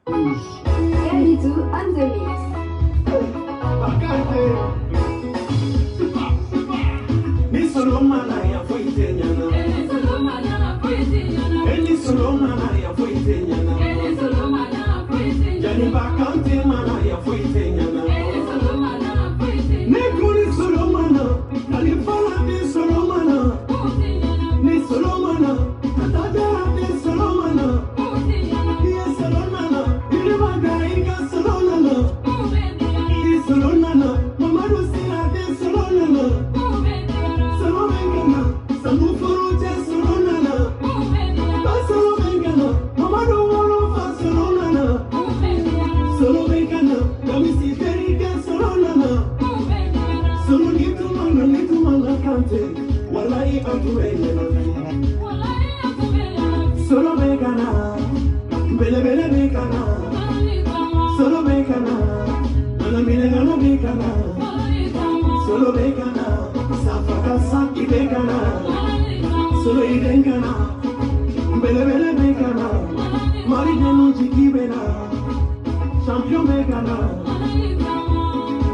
Galitou on the mix. Ni Solomana ya foite nyana. Eli Solomana foite nyana. Eli Solomana ya foite nyana. Eli Solomana foite nyana. Jani bakante mana ya foite nyana. Eli Solomana foite nyana. Ni kuri Solomana, kalifala ni Solomana. Foite nyana. Ni Solomana, katajara ni Solomana. Foite nyana. Iya Solomana, ilibaga inga Solomana. Foite nyana. Iya Solomana, mamadu sira ni Solomana. Foite nyana. Solomana, samufuru te Solomana. Foite nyana. Solomana, mamadu wolo fa Solomana. Foite nyana. Solomana, kamisi terike Solomana. Foite nyana. Solo nitu mana kante, wallahi atuwele na fi. Wallahi atubela. Solo bekana, bele bele bekana. Wallahi kama. Solo bekana, mana mine gana bekana. Wallahi kama. Solo bekana, safaka saki bekana. Wallahi kama. Solo idengana, bele bele bekana. Mari denu jiki bena, champion bekana. Wallahi kama.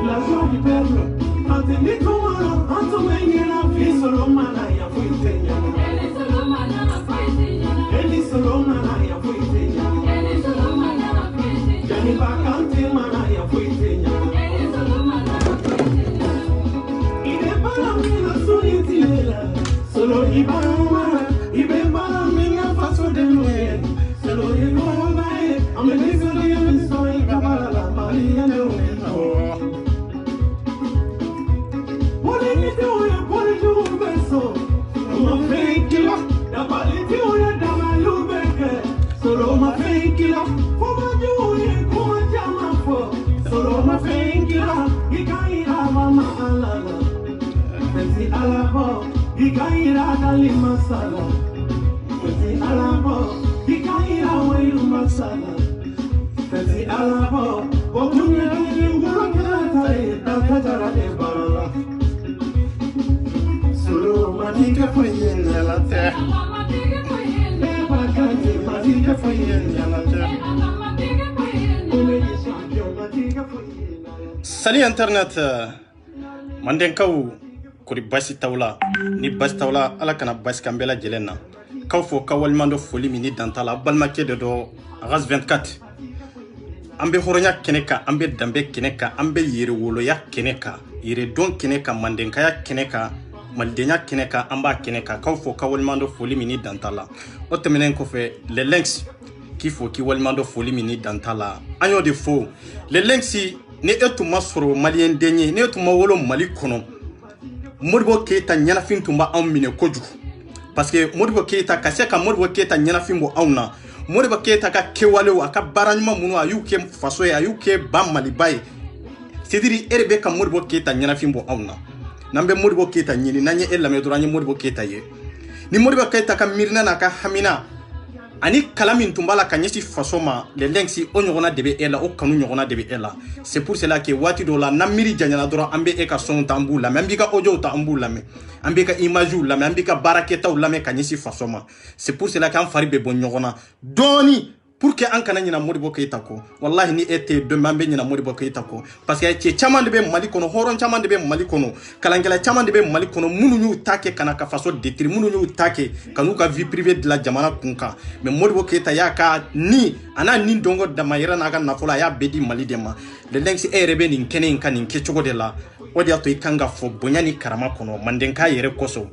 La joie du peuple, anteni tumana, antumenye na fi Solomana ya fuite nyana. Eli Solomana foite nyana. Eli Solomana ya fuite nyana. Eli Solomana foite nyana. Jani bakante mana ya fuite nyana. Eli Solomana foite nyana. Ide para mina suni tilela, solo ibama, ibe para mina faso de noe. Solo ibama, amene solo yemi soy kabala la maria de uno. Wole ni te oya pole ju beso, ma fenkila, da pale te oya da malubeke. Solo ma fenkila, foma ju oya kuma jama fo. Solo ma fenkila, ikaira mama alala. Feti alabo, ikaira dali masala. Feti alabo, ikaira wailu masala. Feti alabo, okunye kiri ngoro kata takatara de barala. Solo matika foyen la terre. Alama tige foyende. E bakante matika foyen la terre. Alama tige foyende. Ome di champion matika foyen. Salut internet mandenkaw kuri basi tawla ni basi tawla ala kana basi kambela jelenna kaw fo kawalmando foli mini dantala balmake de do ras 24 ambe horonya keneka ambe dambe keneka ambe yire woloya keneka yire don keneka mandenkaya keneka maldenya keneka amba keneka kaw fo kawalmando foli mini dantala o temenen ko fe le links qu'il faut ki walmando foli mini dantala anyo de fo le links ne etuma soro malien denye ne etuma wolo mali kono Modibo Keita ñanafin tumba an mine kojugu parce que Modibo Keita kasi ka Modibo Keita ñanafin bo awna Modibo Keita ka kewalew aka baranyuma munu ayu ke faso ya ayu ke ba malibaye c'est-à-dire erbe ka Modibo Keita ñanafin bo awna nambe Modibo Keita ñini nanye elame duranye Modibo Keita ye ni Modibo Keita ka mirna na ka hamina ani kalamin tumbala kanyesi fasoma le lenksi onyogona debe ela o kanu nyogona debe ela c'est pour cela que wati do la namiri janyana doro ambe e ka son tambu la membika ojo tambu la me ambe ka image la me ambe ka baraketa la me kanyesi fasoma c'est pour cela qu'an fari be bon nyogona doni pour que an kana nyina Modibo Keita ko wallahi ni ete de mambe nyina Modibo Keita ko parce que ci chaman de be mali kono horon chaman de be mali kono kalangela chaman de be mali kono munu ñu take kana ka faso détruire munu ñu take kanu ka vie privée de la jamana kunka mais Modibo Keita ya ka ni ana ni dongo da mayira na ga nafola ya bedi mali de ma le lengi erebe ni kenen kan ni kechogo de la odi ato ikanga fo bonyani karama kono mandenka yere koso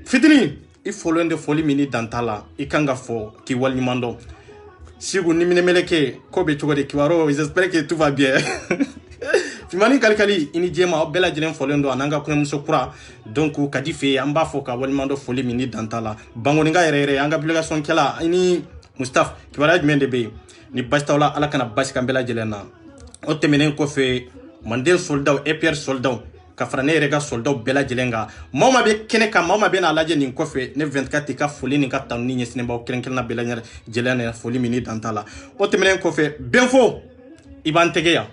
fitini il faut l'un de folie mini dantala ikanga fo ki wallimando sigu ni mine meleke ko be chogode kiwaro j'espère que tout va bien fimani kalkali ini jema bela jenen folendo ananga ko muso kura donc kadi fe amba fo ka wallimando folie mini dantala bangoni nga yere anga obligation kala ini Mustapha kiwara mende be ni bastawla ala kana baska bela jelena o temenen ko fe mandel soldat et pierre soldat ka frane rega soldat bela jelenga mama be keneka mama be na laje nin kofe ne 24 ka foli ni ka tan ni nyesine ba krenkel na bela nyar jelena foli mini dantala o temenen kofe benfo iban tegeya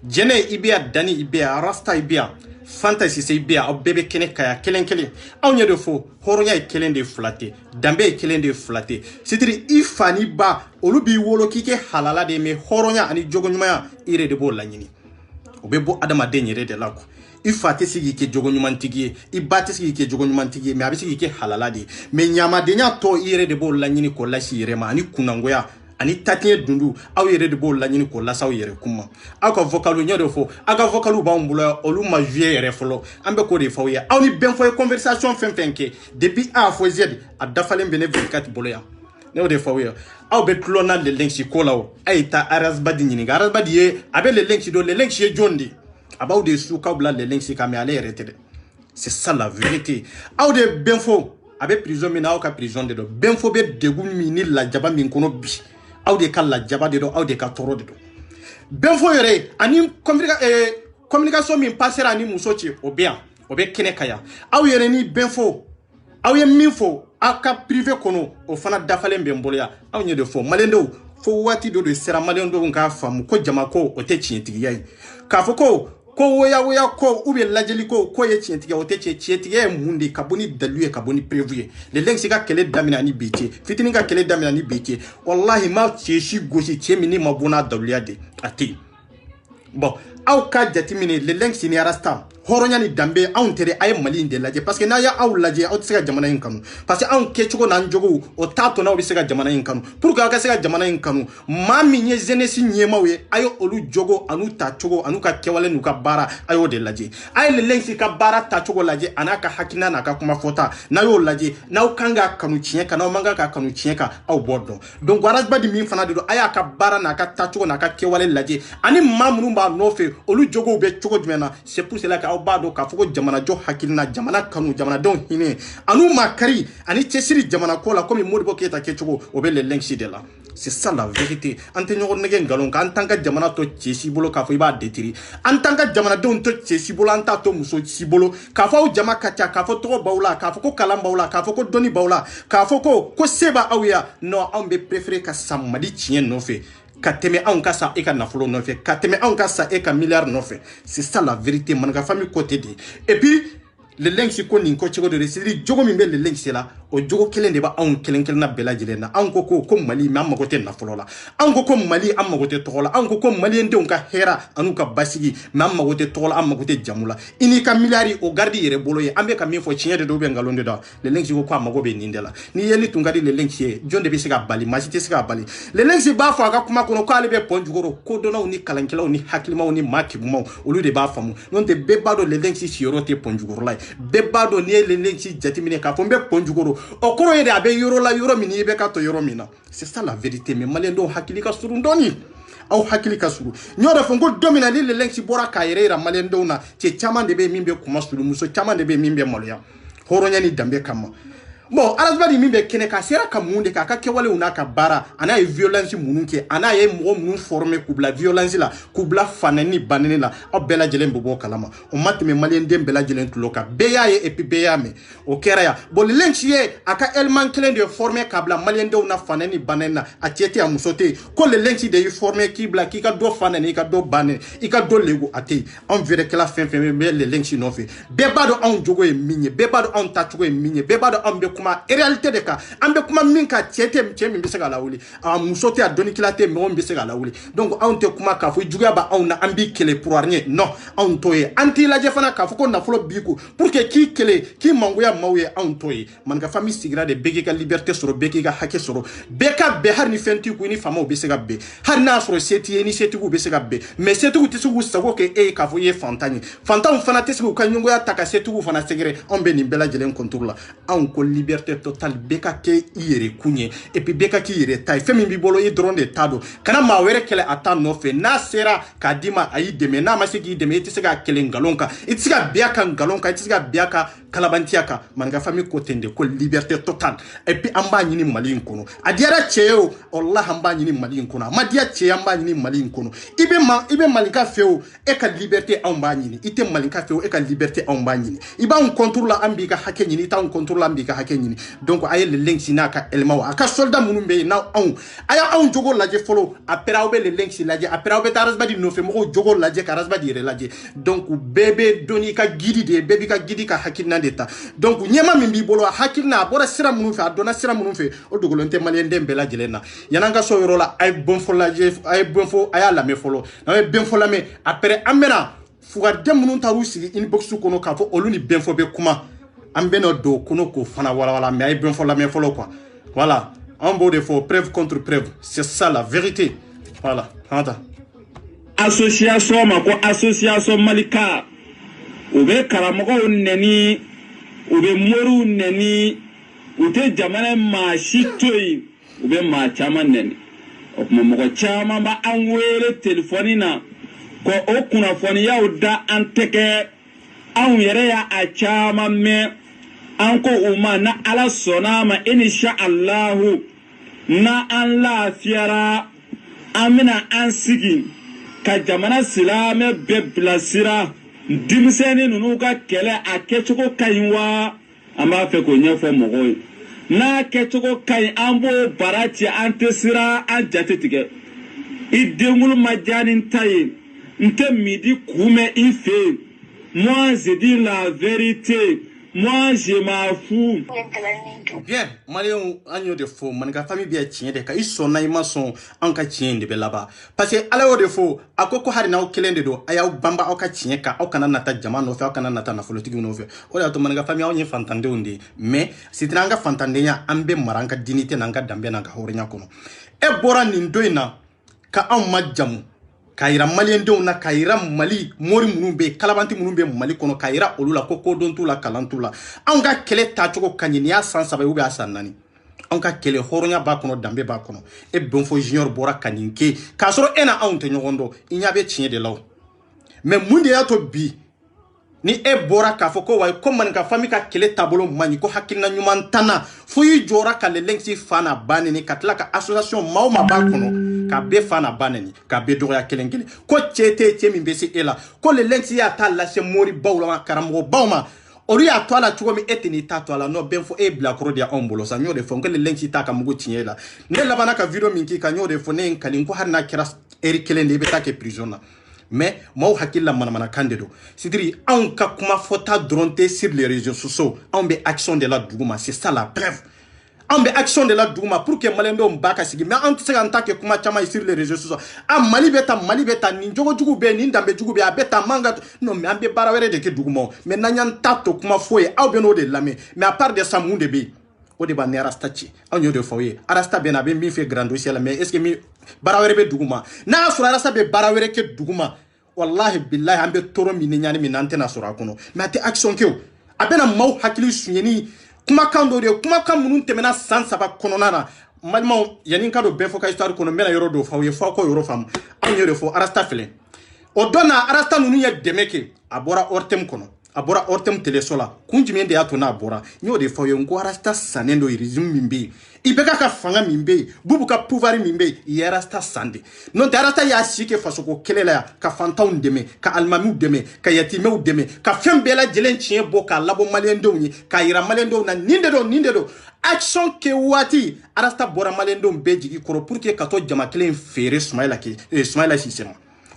jene ibia dani ibia rasta ibia Fanta Sise be aw bebe kene kaya kelen aw ɲɛ de fo horonya ye kelen de flate dambe ye kelen de flate sitiri i fani ba olu b'i wolo k'i kɛ halala de me horonya ani jogo ɲumanya ire de b'o laɲini o be bɔ adamaden yɛrɛ de la ko i fa tɛ sigi k'i kɛ jogo ɲumantigi ye i ba tɛ sigi k'i kɛ jogo ɲumantigi ye mais a bɛ sigi k'i kɛ halala de mais ɲamadenya tɔ i yɛrɛ de b'o laɲini k'o lasi yɛrɛ ma ani kunangoya ani tatiɲɛ dundu aw yɛrɛ de b'o laɲini k'o lasaw yɛrɛ kuma aw ka vocalu ɲɛ de fɔ aw ka vocalu b'anw bolo olu ma jouer yɛrɛ fɔlɔ an bɛ k'o de f'aw ye aw ni bɛnfɔ ye conversation fɛn fɛn kɛ depuis A fɔ Z a dafalen bɛ ne 24 bolo yan ne y'o de f'aw ye aw bɛ tulonna le lensi ko la o a ye taa Arazbadi ɲininka Arazbadi ye a bɛ le lensi dɔn le lensi ye jɔn de a b'aw de su k'aw bila le lensi kan mais ale yɛrɛ tɛ dɛ c'est ça la vérité aw de bɛnfɔ a bɛ prison min na aw ka prison de dɔn bɛnfɔ bɛ degun min ni lajaba min kɔnɔ bi aw de ka lajaba de don aw de ka tɔɔrɔ de don bɛnfɔ yɛrɛ ani communication min passera ani muso cɛ o bɛ yan o bɛ kɛnɛ ka yan aw yɛrɛ ni bɛnfɔ aw ye min fɔ aw ka privé kɔnɔ o fana dafalen bɛ n bolo yan aw ɲɛ de fɔ maliyɛndenw fo waati dɔ de sera maliyɛndenw k'a faamu ko jama ko o tɛ tiɲɛtigiya ye k'a fɔ ko woya ko ou bien lajɛli ko ye tiɲɛtigiya o tɛ tiɲɛtigiya ye mun de ka bɔ ni dalilu ye ka bɔ ni preuve ye le lensi ka kɛlɛ daminɛ ni bi cɛ fitinin ka kɛlɛ daminɛ ni bi cɛ wallahi ma cɛ si gosi cɛ min ni ma bɔ n'a daluya de a tɛ yen bon aw ka jateminɛ le lensi ni arasta hɔrɔnya ni danbe anw tɛ a ye Mali in de lajɛ parce que n'a ye aw lajɛ aw tɛ se ka jamana in kanu parce que anw kɛcogo n'an jogow o t'a to n'aw bɛ se ka jamana in kanu pour que aw ka se ka jamana in kanu maa min ye jeunesse ɲɛmaaw ye a ye olu jogo an'u tacogo an'u ka kɛwale n'u ka baara a y'o de lajɛ a ye le lensi ka baara tacogo lajɛ a n'a ka hakilina n'a ka kuma fɔta n'a y'o lajɛ n'aw kan ka kanu tiɲɛ kan n'aw man kan ka kanu tiɲɛ kan aw b'o dɔn donc Arazbadi min fana de don a y'a ka baara n'a ka tacogo n'a ka kɛwale lajɛ ani maa minnu b'a nɔfɛ olu jogow bɛ cogo jumɛn na c'est pour cela que aw b'a dɔn k'a fɔ ko jamanajɔ hakilina jamana kanu jamanadenw hinɛ an'u makari ani cɛsiri jamana ko la komi Modibo Keyita kɛcogo o bɛ le lensi de la c'est ça la vérité an tɛ ɲɔgɔn nɛgɛ nkalon kan an t'an ka jamana to cɛ si bolo k'a fɔ i b'a détruire an t'an ka jamanadenw to cɛ si bolo an t'a to muso si bolo k'a fɔ aw jama ka ca k'a fɔ tɔgɔ b'aw la k'a fɔ ko kalan b'aw la k'a fɔ ko dɔnni b'aw la k'a fɔ ko se b'aw ya non anw bɛ préférer ka sa Mali tiɲɛ nɔfɛ ka tɛmɛ anw ka sa e ka nafolo nɔfɛ ka tɛmɛ anw ka sa e ka milliard nɔfɛ c'est ça la vérité manka famille côté de et puis le lensi ko nin ko cogo de c'est jogo min bɛ le lensi la o jogo kelen de b'a anw kelen kelenna bɛɛ lajɛlen na anw ko Mali mais an mago tɛ nafolo la anw ko Mali an mago tɛ tɔgɔ la anw ko maliyɛndenw ka hɛra an'u ka basigi mais an mago tɛ tɔgɔ la an mago tɛ jamu la i n'i ka milliard o gardi yɛrɛ bolo ye an bɛ ka min fɔ tiɲɛ de don ou bien nkalon de don le lensi ko a mago bɛ nin de la ni yeli tun ka di le lensi ye jɔn de bɛ se ka bali maa si tɛ se ka bali le lensi b'a fɔ a ka kuma kɔnɔ k'ale bɛ pɔn jukɔrɔ kodɔnnaw ni kalankɛlaw ni hakilimaw ni maa kegumaw olu de b'a faamu n'o tɛ bɛɛ b'a dɔn le lensi siyɔrɔ tɛ pɔn jukɔrɔla ye bɛɛ b'a dɔn n'i ye le lensi jateminɛ k'a fɔ n bɛ pɔn jukɔrɔ o kɔrɔ ye de a bɛ yɔrɔ la yɔrɔ min i bɛ ka to yɔrɔ min na c'est ça la vérité mais maliyɛndenw hakili ka surun dɔɔni aw hakili ka surun n y'o de fɔ ko don min na ni le lensi bɔra k'a yɛrɛ yira maliyɛndenw na cɛ caman de bɛ min bɛ kuma sulu muso caman de bɛ min bɛ maloya hɔrɔnya ni danbe kama bon Arazbadi min bɛ kɛnɛ ka sera ka mun de k'a ka kɛwalew n'a ka baara a n'a ye violence minnu kɛ a n'a ye mɔgɔ minnu former k'u bila violence la k'u bila fanɛ ni banni la aw bɛɛ lajɛlen bɛ bɔ kalama o ma tɛmɛ maliyɛnden bɛɛ lajɛlen tulo kan bɛɛ y'a ye et puis bɛɛ y'a mɛn o kɛra yan bon le lensi ye a ka élément kelen de former k'a bila maliyɛndenw na fanɛ ni banni na a cɛ tɛ a muso tɛ yen ko le lensi de y'i former k'i bila k'i ka dɔ fanɛ i ka dɔ banni i ka dɔ legu a tɛ yen anw wɛrɛkɛla fɛn fɛn bɛ le lensi nɔfɛ bɛɛ b'a dɔn anw jogo ye min ye bɛɛ b'a dɔn anw tacogo ye min ye bɛɛ b'a dɔn anw bɛ kuma réalité de kan an bɛ kuma min ka cɛ min bɛ se ka lawuli a muso tɛ a dɔnnikɛla tɛ mɔgɔ min bɛ se ka lawuli donc anw tɛ kuma k'a fɔ juguya b'anw na an b'i kɛlɛ pour rien non anw t'o ye an t'i lajɛ fana k'a fɔ ko nafolo b'i kun pour que k'i kɛlɛ k'i mangoya maaw ye anw t'o ye manka famille sigira de bɛɛ k'i ka liberté sɔrɔ bɛɛ k'i ka hakɛ sɔrɔ bɛɛ ka bɛn hali ni fɛn t'i kun i ni faamaw bɛ se ka bɛn hali n'a sɔrɔ se t'i ye ni setigiw bɛ se ka bɛn mais setigiw tɛ se k'u sago kɛ e ye k'a fɔ i ye fantan ye fantanw fana tɛ se k'u ka ɲɛngoya ta ka setigiw fana sɛgɛrɛ anw bɛ nin bɛɛ lajɛlen contour la anw ko liberté totale bɛɛ ka kɛ i yɛrɛ kun ye et puis bɛɛ ka k'i yɛrɛ ta ye fɛn min b'i bolo i dɔrɔn de t'a dɔn kana maa wɛrɛ kɛlɛ a ta nɔfɛ n'a sera k'a d'i ma a y'i dɛmɛ n'a ma se k'i dɛmɛ i tɛ se ka kɛlɛ nkalon kan i tɛ se ka bɛn a kan nkalon kan i tɛ se ka bɛn a kan kalabantiya kan manka famille ko ten de ko liberté totale et puis an b'a ɲini Mali in kɔnɔ a diyara cɛ ye o wallahi an b'a ɲini Mali in kɔnɔ a ma diya cɛ ye an b'a ɲini Mali in kɔnɔ i bɛ malinka fɛ o e ka liberté anw b'a ɲini i tɛ malinka fɛ o e ka liberté anw b'a ɲini i b'anw contrôle la an b'i ka hakɛ ɲini i t'anw contrôle la an b'i ka hakɛ ɲini donc a ye le links n'a ka élément a ka soldat minnu bɛ yen n'a anw a y'a anw jogo lajɛ fɔlɔ après aw bɛ le links lajɛ après aw bɛ taa arasbadi nɔfɛ mɔgɔw jogo lajɛ ka arasbadi yɛrɛ lajɛ donc bɛɛ bɛ dɔn n'i ka guide de ye bɛɛ b'i ka guide ka hakilina de ta donc ɲɛma min b'i bolo a hakilina a bɔra sira minnu fɛ a dɔnna sira minnu fɛ o dogolen tɛ maliyɛnden bɛɛ lajɛlen na yan'an ka so yɔrɔ la a ye bɔnfɔ lajɛ a ye bɔnfɔ a y'a lamɛn fɔlɔ n'aw ye bɛnfɔ lamɛn après an bɛna fugaden minnu taar'u sigi inbox kɔnɔ k'a fɔ olu ni bɛnfɔ bɛ kuma an bɛna don kɔnɔ k'o fana walawala mais a ye bɛnfɔ lamɛn fɔlɔ quoi voilà an b'o de fɔ preuve contre preuve c'est ça la vérité voilà hanta association ma ko association Malika u bɛ karamɔgɔw nɛni u bɛ moriw nɛni u tɛ jamana maa si to yen u bɛ maa caman nɛni o tuma mɔgɔ caman b'an wele telefɔni na ko o kunnafoniyaw da an tɛgɛ anw yɛrɛ y'a caman mɛn an ko u ma na ala sɔnna ma insha Allahu na an lafiyara an bɛna an sigi ka jamana silamɛ bɛɛ bilasira denmisɛnnin ninnu ka kɛlɛ a kɛcogo ka ɲi wa an b'a fɛ k'o ɲɛfɔ mɔgɔw ye n'a kɛcogo ka ɲi an b'o bara ci an tɛ siran an jate tigɛ i denkulu ma diya ni ta ye n tɛ midi kunbɛn i fɛ yen moi je dis la vérité moi je m'en fous. Bien, malien anyo de fo manika famille bien tiɲɛ de ka i sɔnna i ma sɔn an ka tiɲɛ de bɛ laban parce que ala y'o de fo a ko hari n'aw kelen de don a y'aw banba aw ka tiɲɛ kan aw kana nata jama nɔfɛ aw kana nata nafolotigi nɔfɛ o de y'a to manika famille aw ye fantandenw de ye mais c'était an ka fantandenya an bɛ mara an ka dignité n'an ka danbe n'an ka hɔrɔnya kɔnɔ e bɔra nin don in na ka anw ma jamu ka yira maliyɛndenw na ka yira mali mori minnu bɛ kalabanti minnu bɛ mali kɔnɔ ka yira olu la ko kodɔn t'u la kalan t'u la anw ka kɛlɛ tacogo ka ɲi nin y'a san 3 ou bien a san 4 anw ka kɛlɛ hɔrɔnya b'a kɔnɔ danbe b'a kɔnɔ e bɛnfɔ junior bɔra ka nin kɛ k'a sɔrɔ e na anw tɛ ɲɔgɔn dɔn i ɲɛ bɛ tiɲɛ de la mais mun de y'a to bi ni e bɔra k'a fɔ ko wa ko maninka famille ka kɛlɛ taabolo man ɲi ko hakilina ɲuman tanna fo i jɔra ka le lenki fana ba neni ka tila ka association maa o maa b'a kɔnɔ ka bɛɛ fana ba neni ka bɛɛ dɔgɔya kelen kelen ko cɛ tɛ cɛ min bɛ se e la ko le lenki y'a ta lase mori baw la karamɔgɔ baw ma olu y'a to a la cogo min e tɛ n'i ta to a la n'o bɛn fɔ e bilakɔrɔ de y'anw bolo sa n y'o de fɔ n ko le lenki t'a ka mugu tiɲɛ la ne labanna ka video min k'i kan n y'o de fɔ ne ye n kali ko hali n'a kɛra heure kelen de i bɛ taa kɛ prison na mais maaw hakili la manamanakan de don c'est-à-dire anw ka kuma fɔta dɔrɔn tɛ sur les réseaux sociaux anw bɛ action de la dugu ma c'est ça la preuve anw bɛ action de la dugu ma pour que maliyɛndenw b'a ka sigi mais anw tɛ se k'an ta kɛ kuma caman ye sur les réseaux sociaux a mali bɛ tan nin jogojugu bɛ yen nin danbejugu bɛ yen a bɛ tan man ka non mais an bɛ baara wɛrɛ de kɛ dugu ma mais n'an y'an ta to kuma foyi aw bɛ n'o de lamɛn mais à part de ça mun de bɛ yen o de b'a ni arasta ci anw y'o de fɔ aw ye arasta bɛ na a bɛ min fɛ grand dossier la mais est ce que min baara wɛrɛ bɛ dugu ma n'a y'a sɔrɔ arasta bɛ baara wɛrɛ kɛ dugu ma wallahi billahi an bɛ tɔɔrɔ min ni ɲani min n'an tɛna sɔrɔ a kɔnɔ mais a tɛ action kɛ o a bɛna maaw hakili suɲɛni kumakan dɔ de ye kumakan minnu tɛmɛna san 3 kɔnɔna na malimaw yanni n ka don bɛɛ fɔ ka histoire kɔnɔ n bɛna yɔrɔ dɔ fɔ aw ye fɔ aw ka yɔrɔ faamu anw y'o de fɔ arasta filɛ o don na arasta ninnu ye dɛmɛ kɛ a bɔra ortem kɔnɔ a bɔra ortem teleso la kun jumɛn de y'a to n'a bɔra n y'o de fɔ aw ye n ko arasta sannen do régime min bɛ yen IBK ka fanga min bɛ yen Bubu ka pouvoir min bɛ yen i ye arasta san de n'o tɛ arasta y'a si kɛ fasoko kɛlɛ la yan ka fantanw dɛmɛ ka alimamiw dɛmɛ ka yatimɛw dɛmɛ ka fɛn bɛɛ lajɛlen tiɲɛ bɔ k'a labɔ maliyɛndenw ye k'a yira maliyɛndenw na nin de don action kɛ waati arasta bɔra maliyɛndenw bɛɛ jigi kɔrɔ pour que ka to jama kelen feere Sumayila Sise ma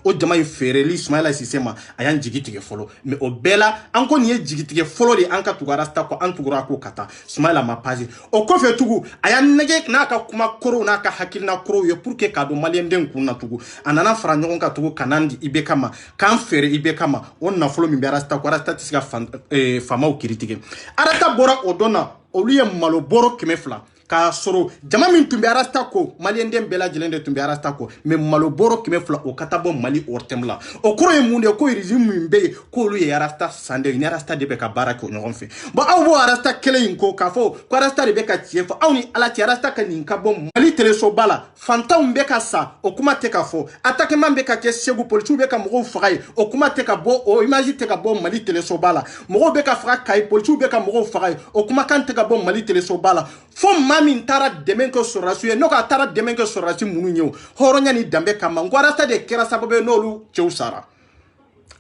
o jama in feereli Sumayila Sise ma a y'an jigi tigɛ fɔlɔ mais o bɛɛ la an ko nin ye jigi tigɛ fɔlɔ de an ka tugu arasta kɔ an tugura ko ka taa Sumayila ma pase o kɔfɛ tugu a y'a nɛgɛ n'a ka kuma kɔrɔw n'a ka hakilina kɔrɔw ye pour que k'a don maliyɛnden kun na tugu a nana fara ɲɔgɔn kan tugu ka n'an di IBK ma k'an feere IBK ma o nafolo min bɛ arasta ko arasta tɛ se ka faamaw kiri tigɛ arasta bɔra o don na olu ye malo bɔrɔ 200 k'a sɔrɔ jama min tun bɛ arasta ko maliyɛnden bɛɛ lajɛlen de tun bɛ arasta ko mais malo bɔrɔ 200 o ka taa bɔ mali ortem la o kɔrɔ ye mun de ko régime min bɛ yen k'olu ye arasta san de ni arasta de bɛ ka baara kɛ o ɲɔgɔn fɛ bon aw b'o arasta kelen in ko k'a fɔ ko arasta de bɛ ka tiɲɛ fɔ aw ni ala cɛ arasta ka nin ka bɔ mali telesoba la fantanw bɛ ka sa o kuma tɛ ka fɔ attaquement bɛ ka kɛ segu policiw bɛ ka mɔgɔw faga ye o kuma tɛ ka bɔ o image tɛ ka bɔ mali telesoba la mɔgɔw bɛ ka faga kayi policiw bɛ ka mɔgɔw faga ye o kumakan tɛ ka bɔ mali telesoba la fo maa min taara dɛmɛ kɛ sɔrɔdasiw ye n'o ka taara dɛmɛ kɛ sɔrɔdasi minnu ye o hɔrɔnya ni danbe kama n ko arasta de kɛra sababu ye n'olu cɛw sara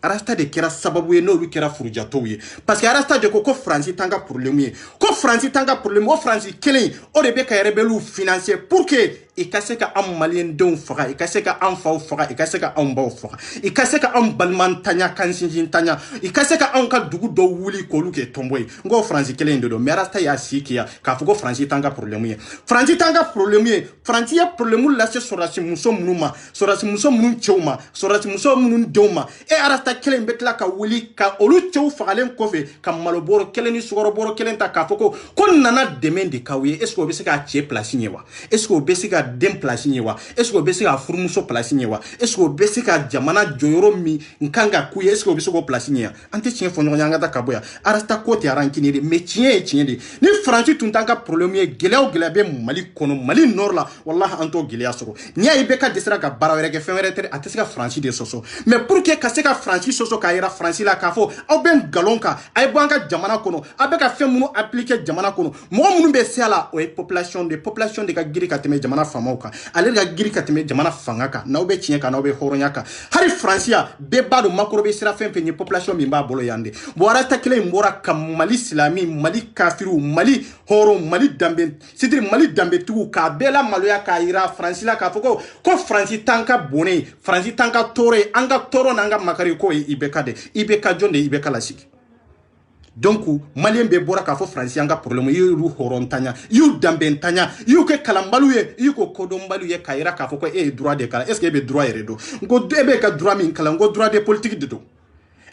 arasta de kera sababu ye n'olu kera furujato ye parce que arasta de ko France tanga problème ye ko France tanga problème o France kelen o de be ka rebelu financer pour que i ka se ka am malien don faga i ka se ka am faw faga i ka se ka am baw faga i ka se ka am balman tanya kansinjin tanya i ka se ka am ka dugu do wuli ko lu ke tomboy ngo France kelen de do mais arasta ya sikia ka fugo France tanga problème ye France tanga problème ye France ya problème la se sorasi muso munuma sorasi muso munun chewma sorasi muso munun doma e arasta kelen betla ka wuli ka olu chew fagalen kofe ka maloboro kelen ni sugoro boro kelen ta ka foko ko nana demande ka wi est-ce que be se ka che place nyewa est-ce que be se ka dem place nyewa est-ce que be se ka furumuso place nyewa est-ce que be se ka jamana joyoro mi nkanga kuye est-ce que be se ko place nyewa ante chien fo nyanga ta kaboya arasta ko te arankini de mais chien de ni franchi tuntanga problème ye geleo gelebe mali kono mali nord la wallahi anto gelea soro nya ibe ka desra ka barawere ke femere tere atesika franchi de soso mais pour que ka se ka franchi soso ka ira franchi la ka fo aw ben galonka ay banka jamana kono abe ka fem munu appliquer jamana kono mo munu be sela o population de ka giri ka teme jamana famauka ale ga giri ka teme jamana fangaka na obe chienka na obe horonyaka hari francia be bado makoro be sira fem ni population mi ba bolo yande bo arata kile mbora kam mali islami mali kafiru mali horo mali dambe sidiri mali dambe tu ka bela maloya ka ira franci la ka foko ko franci tanka bone franci tanka tore anga toro nanga makari ko ibeka jonde ibeka la siki donc malien be bora ka fo franci anga problème yu horontanya yu dambe ntanya yu ke kalambalu ye yu ko kodombalu ye ka ira ka foko droit de kala est-ce que be droit redo ngo ebe ka droit min kala ngo droit de politique de do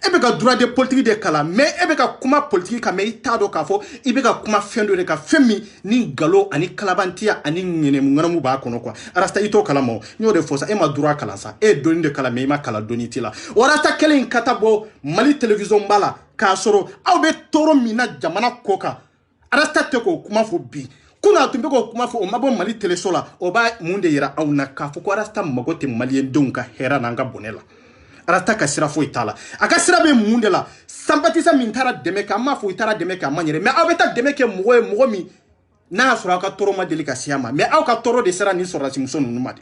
ebe ka droit de politique de kala mais ebe ka kuma politique ka mais itado ka fo ebe ka kuma fendo de ka femi ni galo ani kalabantia ani ngene nganamu ba kono kwa arasta ito kala mo nyo de fosa e ma droit kala sa e doni de kala mais ma kala doni tila warasta kelen katabo mali television bala ka soro awbe toro mina jamana koka arasta te ko kuma fo bi kuna tumbe ko kuma fo o mabo mali telesola o ba munde yira awna ka fo ko arasta magote malien donka hera nanga bonela arata ka sira fo itala aka sira be munde la sympathisa min tara deme ka ma fo itara deme ka manyere mais aweta deme ke mogo mi na sura ka toro ma delika siama mais aw ka toro de sira ni sura si muso nunu made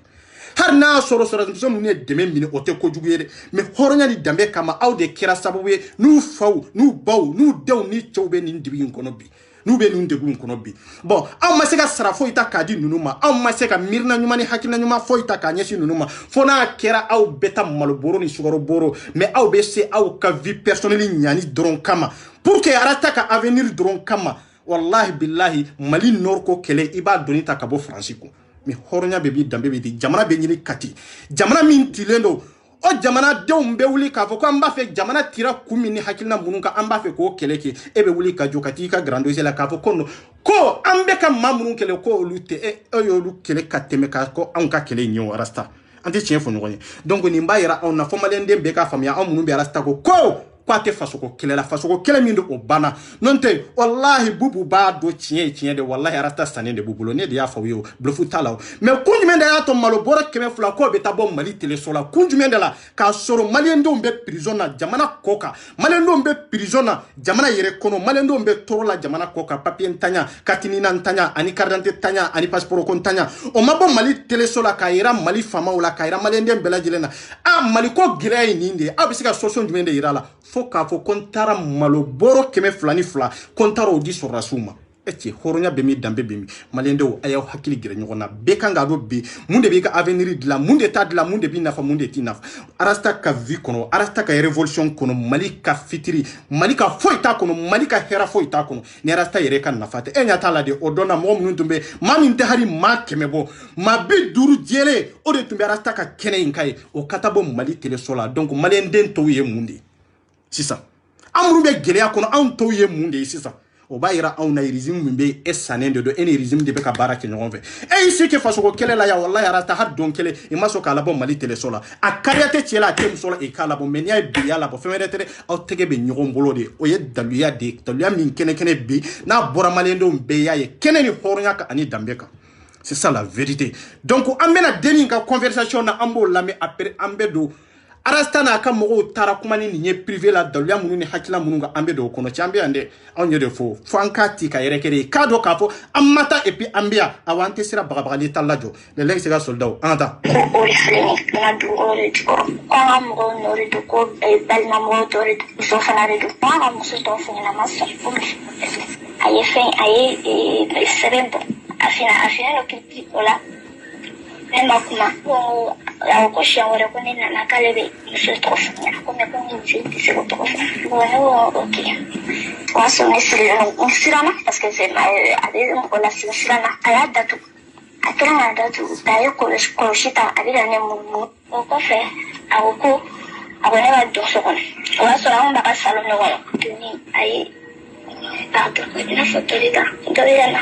har na soro muso nunu ne deme mini ote ko juguyede mais horonya ni dambe kama aw de kira sababu nu faw nu baw nu dew ni chowbe ni ndibi kono bi nu be nun degun kono bi bon aw ma se ka sara fo ita kadi nunuma aw ma se ka mirna nyuma ni hakina nyuma fo ita ka nyesi nunuma fo na kera aw beta malboro ni sugaro boro mais aw be se aw ka vie personnelle nyani dron kama pour que arata ka avenir dron kama wallahi billahi mali nord ko kele iba donita ka bo francico mi horonya be bi dambe be di jamana be nyini kati jamana min tilendo o jamana dew be wuli ka fo ko amba fe jamana tira kumi ni hakilna mununka amba fe ko keleke ebe wuli ka jokati ka grandoise la ka fo kono ko ambe ka mamunun kele ko lute yo lu kele ka teme ka ko anka kele nyo rasta ante chien fo ngonye donc ni mba yira on na fo malende be ka famia on munun be rasta ko kwate fasoko kele la fasoko kele mindo o bana nonte wallahi bubu ba do chien de wallahi arasta stane de bubulo ne de ya fawo blofu talaw mais kunju mende ya to malo bora keme fula ko be tabo mali tele sola kunju mende la ka soro malendo be prison na jamana koka malendo be prison na jamana yere kono malendo be toro la jamana koka papier ntanya katini na ntanya ani carte d'identité tanya ani passeport ko ntanya o mabo mali tele sola ka ira mali fama wala ka ira malende be la jelena mali ko grey ninde abisika soso njumende ira la fo ka fo kontara maloboro keme fulani fula kontaro di sorasuma eti horonya be mi dambe be mi malendo ayaw hakili gire nyona be kanga do be munde be ka avenir de la munde ta de la munde bi nafa munde ti nafa arasta ka vie kono arasta ka revolution kono mali ka fitiri mali ka foita kono mali ka hera foita kono ni arasta yere kan nafate enya tala de odona mo mun tumbe mami te hari ma kemebo ma bi duru jele o de tumbe arasta ka kene inkai o katabo mali tele sola donc malenden to ye munde sisa amru be geleya kono an to ye munde sisa o ba ira an na régime mbe esanende do ene régime de be ka barake nyon ve e isi ke faso ko kele la ya wallahi arata had don kele e maso kala bon mali tele sola akariate tiela tem sola e kala bon menia be ya la bo femere tere o tege be nyon bolo de o ye daluya de daluya min kene bi na bora malendo mbe ya ye kene ni horonya ka ani dambeka. C'est ça la vérité. Donc amena deni ka conversation na ambo lame après ambedo arasta n'a ka mɔgɔw taara kuma ni nin ye privé la daluya minnu ni hakilina minnu ka an bɛ don o kɔnɔ cɛ an bɛ yan dɛ anw ye de fo an k'a ti ka yɛrɛ kɛ de k'a dɔn k'a fɔ an ma taa et puis an bɛ yan awa an tɛ sira bagabagali ta lajɔ le lɛn se ka soldat an ka taa. o de filɛ nin ye n ka dugu o de jukɔrɔ ko an ka mɔgɔw nɔ de don ko balimamɔgɔw dɔ de don muso fana de don n ka muso dɔw fana na ma sɔn ko a ye fɛn a ye sɛbɛn bɔ a finnen dɔ kiri o la ne ma kuma ko a ko siɲɛ wɛrɛ ko ne nana k'ale bɛ muso tɔgɔ fɔ ɲɛna ko mɛ ko n muso tɛ se k'o tɔgɔ fɔ ne ko ok o y'a sɔrɔ ne siranna parce que ale mɔgɔ lasigi siranna a y'a datugu a kɛra k'a datugu a ye kɔlɔsi ta a bɛ na ne munumunu o kɔfɛ a ko ne ka don so kɔnɔ o y'a sɔrɔ anw b'a ka salon de kɔnɔ toni a ye k'a dɔn i n'a fɔ dɔ bɛ yɛlɛ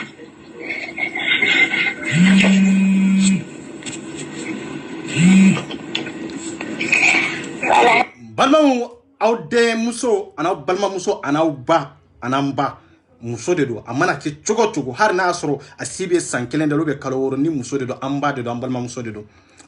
balimaw aw denmuso an'aw balimamuso an'aw ba an'an ba muso de don a mana kɛ cogo o cogo hali n'a y'a sɔrɔ a si bɛ san 1 de la ou kalo 6 ni muso de don an ba de don an balimamuso de don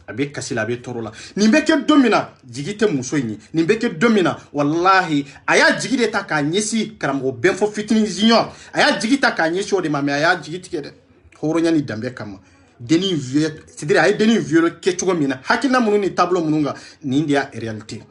a bɛ kasi la a bɛ tɔɔrɔ la nin bɛ kɛ don min na jigi tɛ muso in ye nin bɛ kɛ don min na walahi a y'a jigi de ta k'a ɲɛsin karamɔgɔ bɛnfɔ fitinin junior a y'a jigi ta k'a ɲɛsin o de ma mais a y'a jigi tigɛ dɛ hɔrɔnya ni danbe kama deni vieux c'est-à-dire a ye deni vieux kɛ cogo min na hakilina minnu ni tableau minnu kan nin de y'a réalité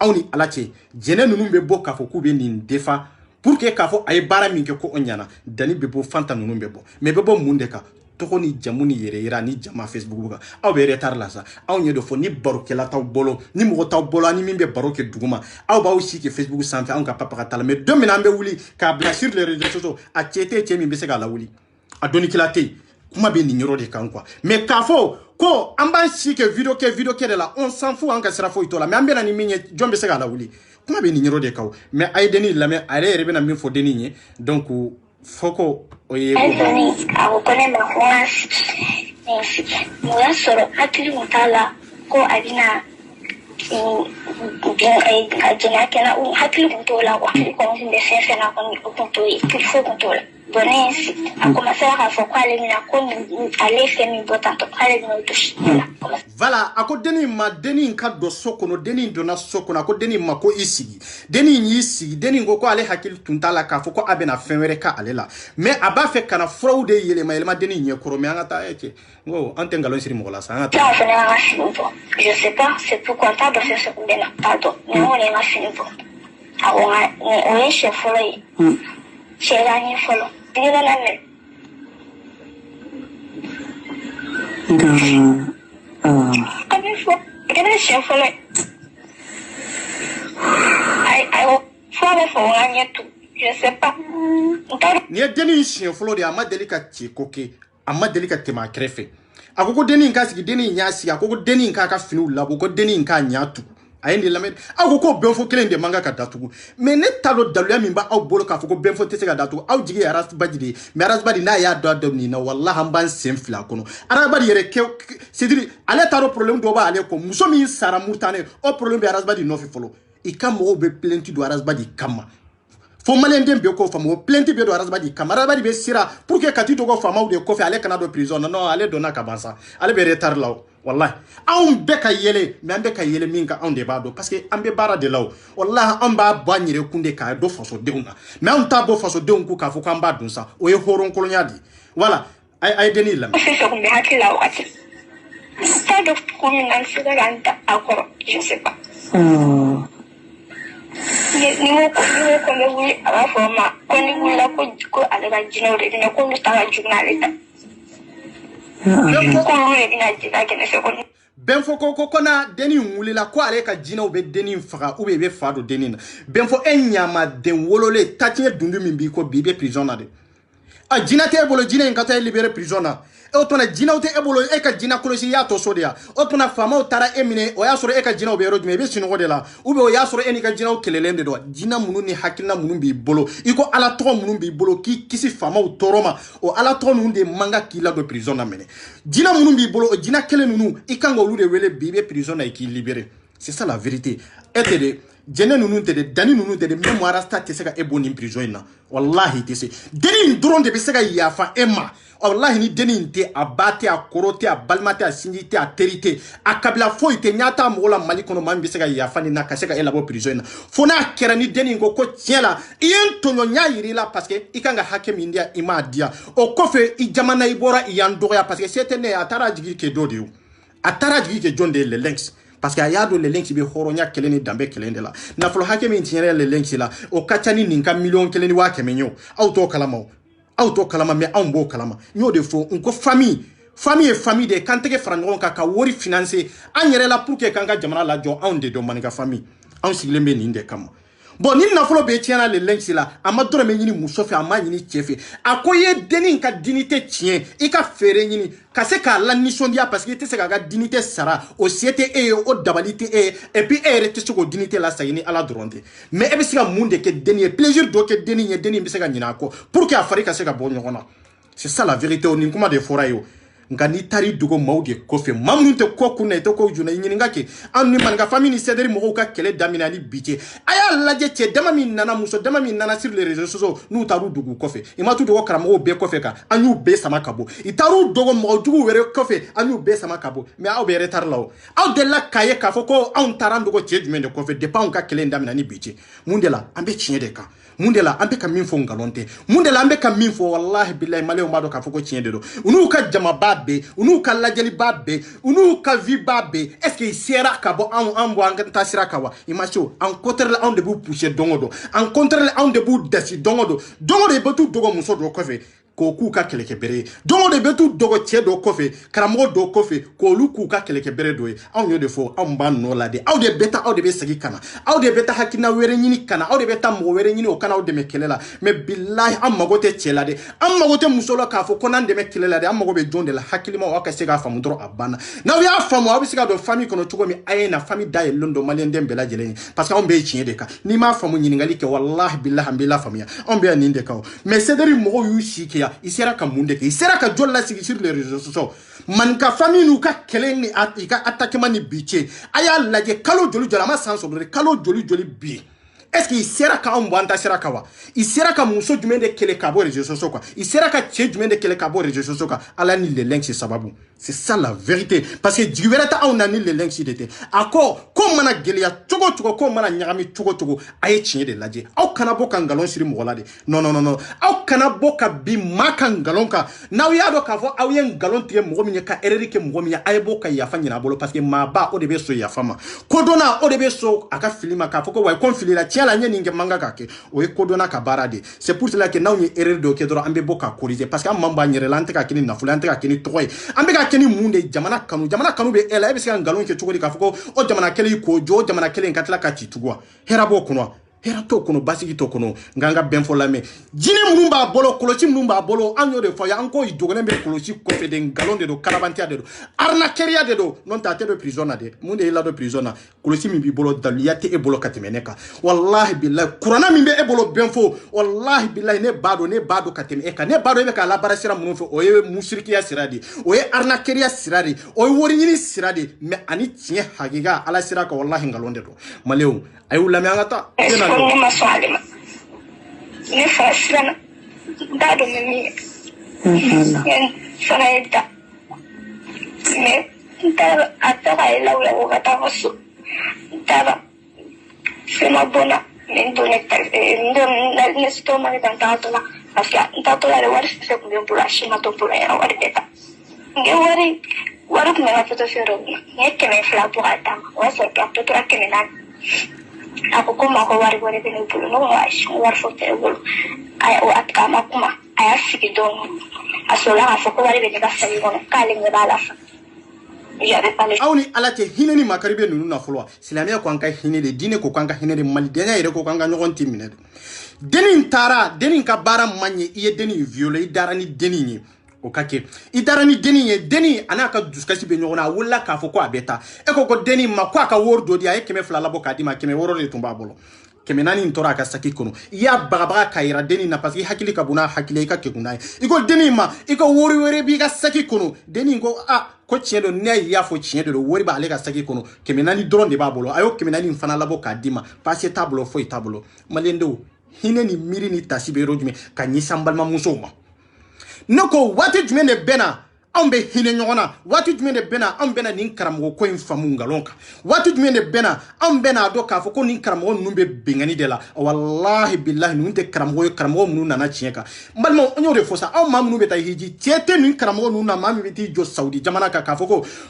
aw ni ala cɛ jɛnɛ ninnu bɛ bɔ k'a fɔ k'u bɛ nin defa pour que k'a fɔ a ye baara min kɛ ko o ɲɛna dani bɛ bɔ fanta ninnu bɛ bɔ mais bɛ bɔ mun de kan tɔgɔ ni jamu ni yɛrɛ yira ni jama Facebook kan aw bɛ retard la sa aw ɲɛ dɔ fɔ ni barokɛla t'aw bolo ni mɔgɔ t'aw bolo ani min bɛ baro kɛ duguma aw b'aw si kɛ Facebook sanfɛ anw ka papa ka ta la mais don min na an bɛ wuli k'a bila sur les réseaux sociaux a cɛ tɛ cɛ min bɛ se k'a lawuli a dɔnnikɛla tɛ yen kuma bɛ nin yɔrɔ de kan quoi mais k'a fɔ ko an b'an si kɛ video kɛ de la on s'en fout an ka sira foyi t'o la mais an bɛ na ni min ye jɔn bɛ se k'a lawuli kuma bɛ nin yɔrɔ de kan mais a ye denni lamɛn a yɛrɛ bɛ na min fɔ denni ye donc fɔ ko o ye a ko ko ne ma ko n ka sigi o y'a sɔrɔ hakili kun t'a la ko a bɛna a jɛnɛ kɛ na hakili kun t'o la wa hakili kɔni kun bɛ fɛn fɛn na kɔni o kun t'o ye kilifo kun t'o la bon ne ye sigi a commencera k'a fɔ ko ale bɛna ko ale ye fɛn min bɔ tantɔ k'ale bɛna o gosi voilà a ko denni ma denni ka don so kɔnɔ denni donna so kɔnɔ a ko denni ma ko i sigi denni y'i sigi denni ko ale hakili tun t'a la k'a fɔ ko a bɛna fɛn wɛrɛ k'ale la mais a b'a fɛ ka na furaw de yɛlɛma denni ɲɛkɔrɔ mais an ka taa cɛ n ko an tɛ nkalon siri mɔgɔ la sa an ka taa. fana y'an ka fini bɔ je sais pas c'est pourquoi n t'a dɔn fɛn fɛn kun bɛ na n t'a dɔn mais n kɔni ye n ka fini bɔ a ko o ye siɲɛ fɔlɔ ye cɛ la ɲɛ fɔlɔ digɛna lamɛn. a bɛ fɔ a kɛra siɲɛ fɔlɔ ye ayiwa fura bɛ fɔ o ka ɲɛ tu je sais pas n t'a dɔn. nin ye denni siɲɛ fɔlɔ de ye a ma deli ka ci ko kɛ a ma deli ka tɛmɛ a kɛrɛfɛ a ko denni in ka sigi denni in y'a sigi a ko denni in k'a ka finiw labɔ ko denni in k'a ɲɛ tugu a ye nin lamɛn aw ko bɛnfɔ kelen de man kan ka datugu mais ne t'a dɔn daluya min b'aw bolo k'a fɔ ko bɛnfɔ tɛ se ka datugu aw jigi ye arasibadi de ye mais arasibadi n'a y'a dɔn a dɔn nin na walahi an b'an sen fila kɔnɔ arasibadi yɛrɛ kɛ c'est-à-dire ale t'a dɔn problème dɔ b'ale kɔ muso min sara murutane o problème bɛ arasibadi nɔfɛ fɔlɔ i ka mɔgɔw bɛ plainte don arasibadi kama fo malien den bɛ k'o faamu o plainte bɛ don arasibadi kama arasibadi bɛ sira pour que kati dɔgɔ faamaw de kɔfɛ ale kana don prison na non ale donna ka ban sa ale bɛ retard la o wallahi anw bɛɛ ka yɛlɛ mais an bɛ ka yɛlɛ min kan anw de b'a dɔn parce que an bɛ baara de la o wallahi an b'a bɔ an yɛrɛ kun de k'a dɔn fasodenw na mais anw t'a bɔ fasodenw kun k'a fɔ k'an b'a dun sa o ye hɔrɔnkolonya de ye voilà a ye denni lamɛn. fɛn fɛn kun bɛ hakili la waati n t'a dɔn kun min na n sera ka n ta a kɔrɔ je sais pas. ni ko ko bɛ wuli a b'a fɔ n ma ko ni wulila ko ale ka jinɛw de bɛ na ko olu ta ka jugu n'ale ta. bɛnfɔ ko na denni wulila ko ale ka jinɛw bɛ denni faga ou bien i bɛ fa don denni na bɛnfɔ e ɲamaden wololen tatiɲɛ dundu min b'i kɔ bi i bɛ prison na de a jinɛ tɛ e bolo jinɛ in ka taa e libéré prison na o tuma jinɛw tɛ e bolo e ka jinɛ kɔlɔsi i y'a tɔ so de ya o tuma faamaw taara e minɛ o y'a sɔrɔ e ka jinɛw bɛ yɔrɔ jumɛn i bɛ sunɔgɔ de la ou bien o y'a sɔrɔ e n'i ka jinɛw kɛlɛlen de don jinɛ minnu ni hakilina minnu b'i bolo i ko ala tɔgɔ minnu b'i bolo k'i kisi faamaw tɔɔrɔ ma o ala tɔgɔ ninnu de man kan k'i ladon prison na minɛ jinɛ minnu b'i bolo o jinɛ kelen ninnu i kan ka olu de wele bi i bɛ prison na i k'i libéré c'est ça la vérité e tɛ de jene nunu te de dani nunu te de même rasta te se ka ebo ni prison na wallahi te se deni ndron de be se ka yafa ema wallahi ni deni te abate a korote a balmate a sinjite a terite a kabila fo ite nyata mo la mali kono man be se ka yafa ni na ka se ka elabo prison na fona kera ni deni ngo ko tiela yen tonyo nya yiri la parce que ikanga hakem india ima dia o kofe i jamana ibora iyandoya parce que c'était ne atara jigi ke dodi atara jigi ke jonde le links parce que ayado le links be horonya keleni dambe kelende la na flo hakem intiere le links la o kachani ninka million keleni wa kemenyo auto kalama mais on bo kalama nyo de fo unko famille de kanteke frangon ka wori financer anyere la pour que kanga jamana la jo on de do manika famille on siglembe ninde kam bon ni nafolo be tiana le lensi la amadoro me nyini musofe ama nyini chefe akoye deni nka dignité tien i ka fere nyini ka se ka la nisondia parce que te se ka dignité sara o siete e o dabalité et puis rete se ko dignité la sayini ala dronte mais e be se ka munde ke deni plaisir do ke deni be se ka nyina ko pour que afari ka se ka bon nyona c'est ça la vérité on ni kuma de forayo ngani tari dugo maude kofe mamnunte kokuna ito ko juna nyini ngake anni man ga famille ni cedri mo ka kele damina ni biche aya laje che dama min nana muso dama min nana sur les réseaux sociaux nu taru dugu kofe imatu dugo karamo be kofe ka anyu be sama kabo itaru dugo mo dugu were kofe anyu be sama kabo mais aw be retar law aw de la kaye ka foko on tarandu go che jumende kofe de pa on ka kele damina ni biche mundela ambe chinyede ka mundela ambe ka min fo ngalonte mundela ambe ka min fo wallahi billahi male o mado ka foko chinyede do unu ka jama babbe unu ka lajeli babbe unu ka vi babbe est-ce que sera ka bo an bo an ta sira ka wa imacho en contre la on de bu pousser dongodo en contre la on de bu dasi dongodo e betu dogo muso do kofe ko ku ka keleke bere dongo de betu dogo che do kofe karamo do kofe ko lu ku ka keleke bere do an yo de fo an ban no la de aw de beta aw de be sagi kana aw de beta hakina were nyini kana aw de beta mo were nyini o kana aw de me kelela mais billahi am magote chela de am magote musolo ka fo konan de me kelela de am magobe jonde la hakilima o ka se ga famu dro abana na wi afamu aw bi se ga do famille kono tugo mi ayena famille daye londo malien dem bela jele parce que on be chien de ka ni ma famu nyini ngali ke wallahi billahi ambila famia on be aninde ka mais c'est dari mo yu shiki il sera ka munde ke il sera ka jolla sigi sur les réseaux sociaux man ka famille nu ka kelen ni ka attaquement ni biche aya laje kalo joli jola ma sanso de kalo joli bi est-ce qu'il sera ka on banta sera ka wa il sera ka muso jumende kele ka bo réseaux sociaux quoi il sera ka che jumende kele ka bo réseaux sociaux quoi ala ni le links c'est sababu c'est ça la vérité parce que jiwerata on a ni le links idete ako ko mana gelia tugo ko mana nyagami tugo aye chie de laje au kana boka ngalon siri mogolade non au kana boka bi makangalon ka na wi ado ka fo aw yen galon tie mo mi ka ereri ke mo mi aye boka ya fanyina bolo parce que ma ba o de be so ya fama ko dona o de be so aka filima ka fo ko way kon filira tiala nge manga kake o e kodona ka barade c'est pour cela que na on erreur do ke doro ambe boka corriger parce que mamba nyere lante ka kini na fulante ka kini toy ambe ka kini munde jamana kanu be ela be se ngalon ke chukuri ka foko o jamana kele ko jo jamana kele nkatla ka chitugwa herabo kunwa herato kono basigi to kono nganga benfo lame jine munumba bolo kolochi munumba bolo anyo de foya anko idogone be kolochi kofe de ngalon de do karabantia de do arna keria de do non ta te de prisona de munde ila do prisona kolochi mi bi bolo daliyate e bolo katemeneka wallahi billahi qur'ana mi be e bolo benfo wallahi billahi ne bado katemeka ne bado be ka la barasira munfo o ye mushriki ya siradi o ye arna keria siradi o ye wori nyini siradi me ani tie hagiga ala siraka wallahi ngalon de do maleu ayu lame angata ne ma swalima ne fasana dado mimi sana ita me tara atara ila ula kata masu tara sema bona mendone ne stoma ne tanto la afia tanto la wari se kubyo burashi mato pura ya wari beta nge wari kuma na foto fero ne keme fla burata wasa kapto tra keme na ako kuma ko wari wari bene bulu no war foto e bulu ay o atkama kuma ay asiki don asola afoko wari bene ka sali kono kale ngala fa awni alate hineni makaribe nunu na folwa silamia ko anka hinede dine ko kanka hinede mali denya ire ko kanka nyogon timine denin ka bara manye iye denin viole idarani denin o kake idarani denin anaka duskasi be nyogona wala ka foko abeta e ko denin ma ko aka wordo dia e keme flala boka di ma keme worore tumba bolo kemenani ntora ka saki kono ya bagabaga kaira deni na parce que hakili ka buna hakili ka kekunai iko deni ma iko wori bi ka saki kono deni ngo ko tiendo ne ya fo tiendo wori ba ale ka saki kono kemenani drone de ba bolo ayo kemenani fana labo ka dima parce tablo fo tablo malendo hine ni miri ni tasibero jume ka nyisambal ma musoma noko wati jume ne bena ambe hine nyona wati jume ne bena ambena nin karamo ko infamu ngalonka wati jume ne bena ambena do ka fo ko nin karamo numbe bengani de la wallahi billahi nunte karamo munu nana chieka malmo onyo de fosa am mamu beta hiji tiete nin karamo nuna mami biti jo saudi jamana ka fo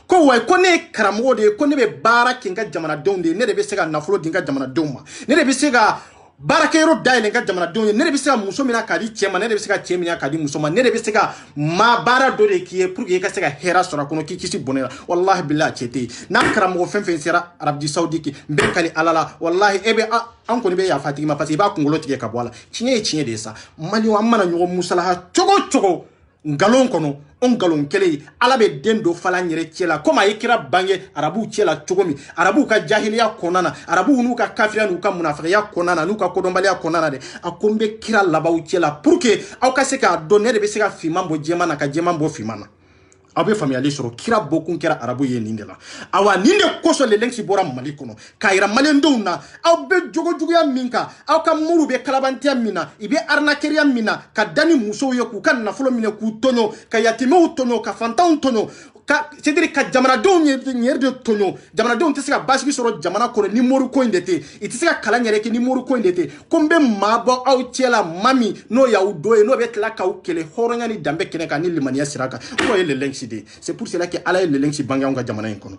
ko way ko ne karamo de ko ne be bara kinga jamana donde ne de be sega nafulo dinga jamana doma ne de be sega barakero daile nga jamana donye ne be se ka muso mina kadi chema ne be se ka chemina kadi muso ma ne be se ka ma bara do de kiye pour que ka se ka hera sora kono ki kisi bonera wallahi billahi chete na karamo fen sera arabdi saudi ki mbekali alala wallahi ebe an ko ni be ya fatigi ma pasi ba kungolo tige ka bola chinye de sa mali wa mana nyugo musalaha chogo ngalon kono on galon kele ala be dendo fala nyere tiela koma ikira bange arabu tiela chogomi arabu ka jahiliya konana arabu nu ka kafira nu ka munafiya konana nu ka kodombaliya konana de akombe kira labaw tiela pour que aw ka se ka donner de be se ka fimambo jema na ka jema mbo fimana abe famiyali soro kira bokun kira arabu ye nindela awa ninde koso le lengsi bora mali kono kaira malendo na aw be jogo ya minka aw ka muru be kalabantia mina ibe arnakeria mina ka dani muso ye ku kan na folo mine ku tonyo ka yatime tonyo ka fantan tonyo ka c'est-à-dire ka jamana don nyer de tonyo jamana don tisika basiki soro jamana kono ni moru ko indete itisika kala nyere ke ni moru ko indete kombe mabo aw tiela mami no ya udoe no betla ka ukele horonya ni dambe kene ka ni limania siraka ko le lengsi. C'est pour cela que ala le lengsi banga on ga jamana en kono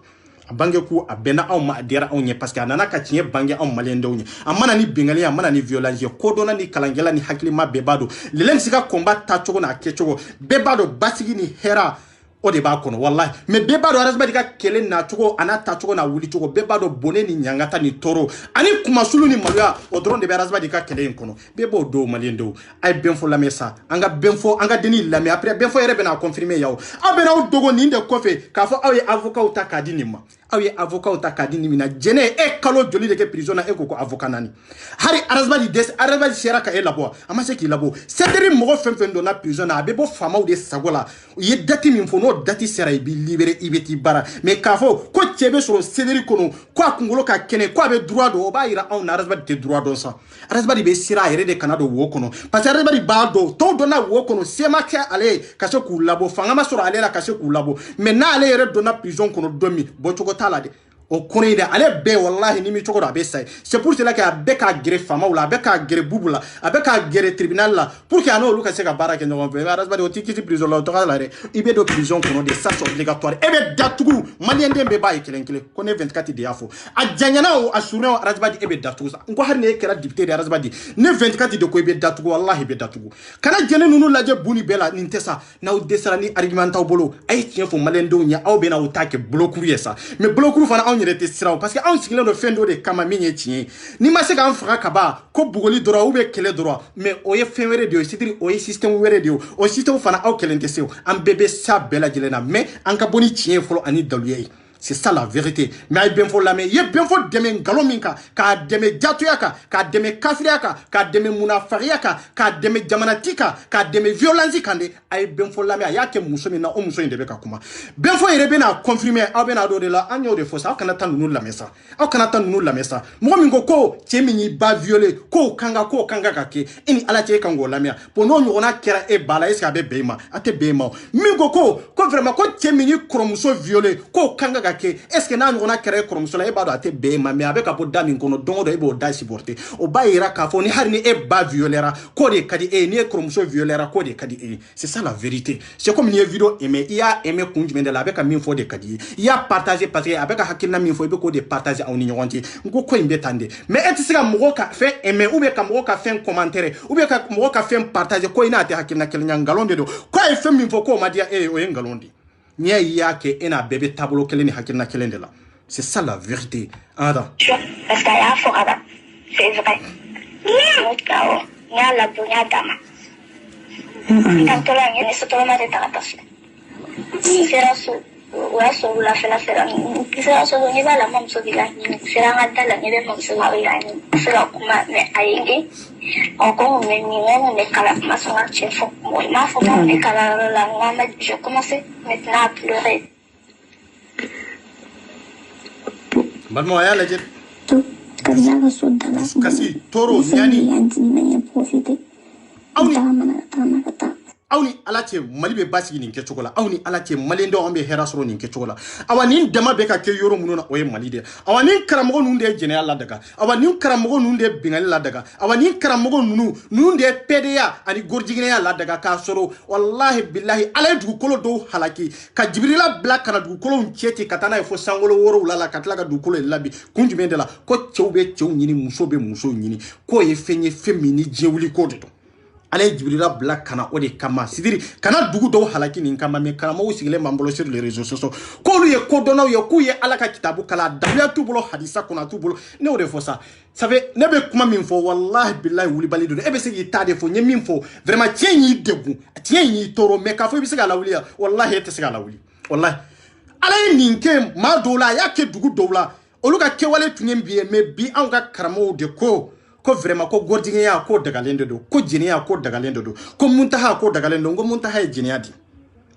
bange ku abena aw ma dera aw nye parce que anana ka tinye bange aw malendo nye amana ni bengali amana ni violence ko dona ni kalangela ni hakili ma bebado le lengsi ka combat ta chogo na kechogo bebado basigi ni hera o de ba kono wallahi me bebado arasbadi ka kele na chogo anata chogo na wuli chogo bebado bone ni nyangata ni toro ani kumasulu ni maluya o dron de be arasbadi ka kele en kono bebo do malendo ay benfo la mesa anga benfo anga deni la me après benfo yere bena confirmer yaw abena o dogo ni de kofe ka fo awe avocat o takadini ma awe avocat o takadini mina jene e kalo joli de ke prison na e ko avocat nani hari arasbadi des arasbadi sera ka e labo amase ki labo cedri mo fem do na prison na bebo fama o de sagola ye dati mi fo dati sera ibi libéré ibeti bara mais kafo ko tiebe sur cedri kono ko akungolo ka kene ko abe droit do ba ira on arasbadi te droit do ça arasbadi be sira ere de kanado wo kono parce que arasbadi ba do to do na wo kono sema ka ale kaso ku labo fanga ma sur ale la kaso ku labo mais na ale ere do na prison kono domi bo choko tala de o kone de ale be wallahi ni mi choko da be sai c'est pour cela que abe ka gere fama ou la abe ka gere bubula abe ka gere tribunal la pour que ano luka se ka baraka no be arasbadi o tikiti prison la to kala re ibe do prison kono de ça obligatoire ebe datugu malien dembe ba ikelenkele kone 24 de yafo ajanyana o assurance arasbadi ebe datugu ngo har ne kera député de arasbadi ne 24 de ko ebe datugu wallahi be datugu kana jene nunu laje buni bela nintesa na o desara ni argumenta bolo ay tien fo malien do nya aw be na o take blokuru yesa mais blokuru fana parce que on signe le fin de kama minye tien ni ma se ka fera kaba ko bugoli droit ou be kele droit mais oye fin wéré de c'est-à-dire oye système wéré de o système fana aw kele ndese am bébé sa bela jelena mais an ka boni tien folo ani daluye. C'est ça la vérité. Mais il bien faut la mais il bien faut demain galominka ka demain jatuyaka ka demain kafriaka ka demain munafariaka ka demain jamanatika ka demain violence kande ay bien faut la mais ayake musomi na o muso ndebe ka kuma bien faut irebe na confirmer abena do de la anyo de fosa kana tan nu la mesa aw kana tan nu la mesa mo mingo ko chemini ba violer ko kanga ka ke ini ala che kango la mea pono nyona kera e bala eska be bema ate bema mingo ko vraiment ko chemini kromuso violer ko kanga est-ce que na ngona kere kromsola e bado ate be ma me avec apo dami kono dongo do e bo da supporter o ba ira ka fo ni har ni e ba violera ko de kadi e ni kromso violera ko de kadi e c'est ça la vérité c'est comme ni vidéo aimer il a aimé kunjime de la avec min fo de kadi il a partager parce que avec hakina min fo be ko de partager on ni nyonti ngo ko imbe tande mais et sika mo ka fait aimer ou be ka mo ka fait commentaire ou be ka mo ka fait partager ko ina ate hakina kelnya ngalonde do ko e fait min fo ko ma dia e o ngalonde. C'est ça la vérité. Ada. Parce qu'il y a Forada. C'est vrai. Il y a la Dunia Dama. Tanto la niña se toma de taratas. C'est la su. wa so la fela sera kisa so ni bala mam so bila ni sera ngata la ni be mam so ma bila ni sera kuma me ayinge encore me ni ne kala ma so ma chef mo ma fo ma ne kala la ngama je commençais maintenant à pleurer balmo ya lajet to kaza so dala kasi toro yani yanti me profiter awni ala ce mali be basi nin ke chokola awni ala ce mali ndo ambe hera soro nin ke chokola awani dama be ka ke yoro mununa o ye mali de awani karamo nun de jene alla daga awani karamo nun de bingali la daga awani karamo nun de PDA ani gorjigine ya la daga ka soro wallahi billahi ala du kolo do halaki ka jibrila black kana du kolo ncheti katana e fo sangolo woro la katla ka du kolo labi kunjume de la ko chewbe chew nyini muso be muso nyini ko ye fenye femini jewli ko de ale jibrila black kana ode kama sidiri kana dugu do halaki nin kama me kana mo sigile mambolo sur les réseaux sociaux ko lu ye ko dono ye ku ye ala ka kitabu kala dabiya tubulo hadisa kuna tubulo ne ode fo ça savez ne be kuma min fo wallahi billahi wuli balido e be segi tade fo nye min fo vraiment tienyi debu tienyi toro me ka fo be sega la wuli wallahi ete sega la wuli wallahi ala ninke ma dola ya ke dugu dola oluka ke wale tunyen biye me bi an ga karamo de ko vraiment ko gordinya ko dagalendo do ko jiniya ko dagalendo do ko muntaha ko dagalendo ngo muntaha jiniya di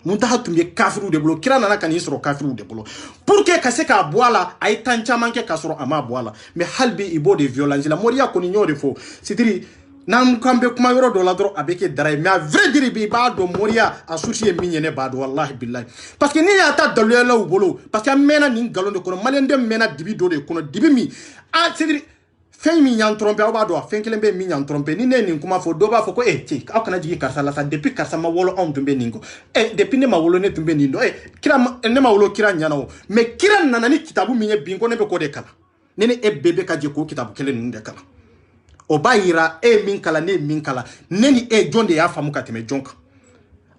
muntaha tumbe kafiru de bolo kira nana kan yisro kafiru de bolo pour que kase ka boala ay tancha manke kasoro ama boala mais halbi ibo de violence la moria ko ni nyore fo c'est-à-dire nam kambe kuma yoro do la dro abeke daray mais à vrai dire bi ba do moria associé minyene ba do wallahi billahi parce que ni ya ta dalu la bolo parce que mena ni galondo ko malende mena dibi do de ko dibi mi ah c'est-à-dire fen mi yan tromper oba do fen kelen be mi yan tromper ni ne nin kuma fo do ba fo ko ti aw kana jigi karsa la sa depuis karsa ma wolo on tumbe ningo depuis ne ma wolo ne tumbe nindo kira ne ma wolo kira nyana o mais kira nana ni kitabu mi nye bingo ne be ko de kala ne ne bebe ka je ko kitabu kelen nun de kala o ba yira min kala ne min kala ne ni jonde ya famu ka teme jonka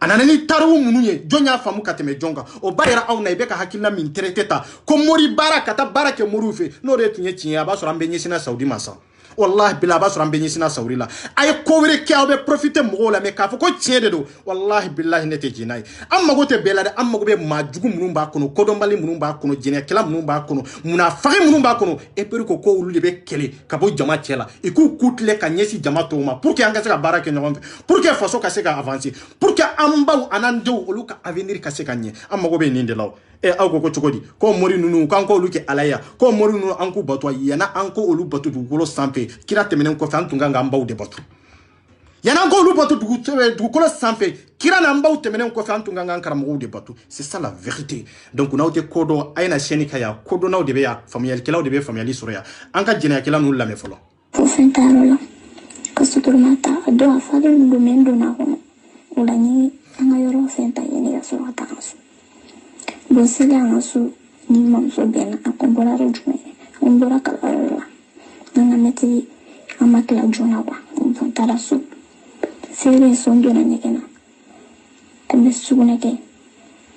ananani taru mununye jonya famu kateme jonga o bayira aw na ibeka hakilla min tereteta ko mori baraka ta barake morufe no re tunye tinya ba so rambe nyisina saudi masa wallahi bila ba so rambe nyisina saudi la ay ko were ke awbe profiter mo la me ka fo ko tiede do wallahi billahi nete jinai amma go te belade amma go be majugu munun ba kono kodombali munun ba kono jine kala munun ba kono muna fari munun ba kono e peru ko wulu de be kele ka bo jama tiela e ku kutle ka nyesi jama to ma pour que anga se ka barake nyom pour que faso ka se ka avancer pour que amba anando oluka avenir ka se ka nye amma go be ninde law aw ko chokodi ko mori nunu kanko luke alaya ko mori nunu anku batwa yana anko olu batu dugolo sampe kira temenen ko fantunga ngamba de batu yana anko olu batu dugolo sampe kira na mbaw temenen ko fantunga ngankara mo de batu c'est ça la vérité donc na ote kodo ayna cheni kaya kodo na de be ya familial kila de be familiali surya anka jina kila nu la me folo fo fentarola ko suturmata do afade ndo mendo na ho ulani angayoro fenta yeni ya so atakasu bosele amasu ni mamso bena akombora rojme ombora kala nana meti amakla jonawa ntara su sere sondo na nyekena kome suguneke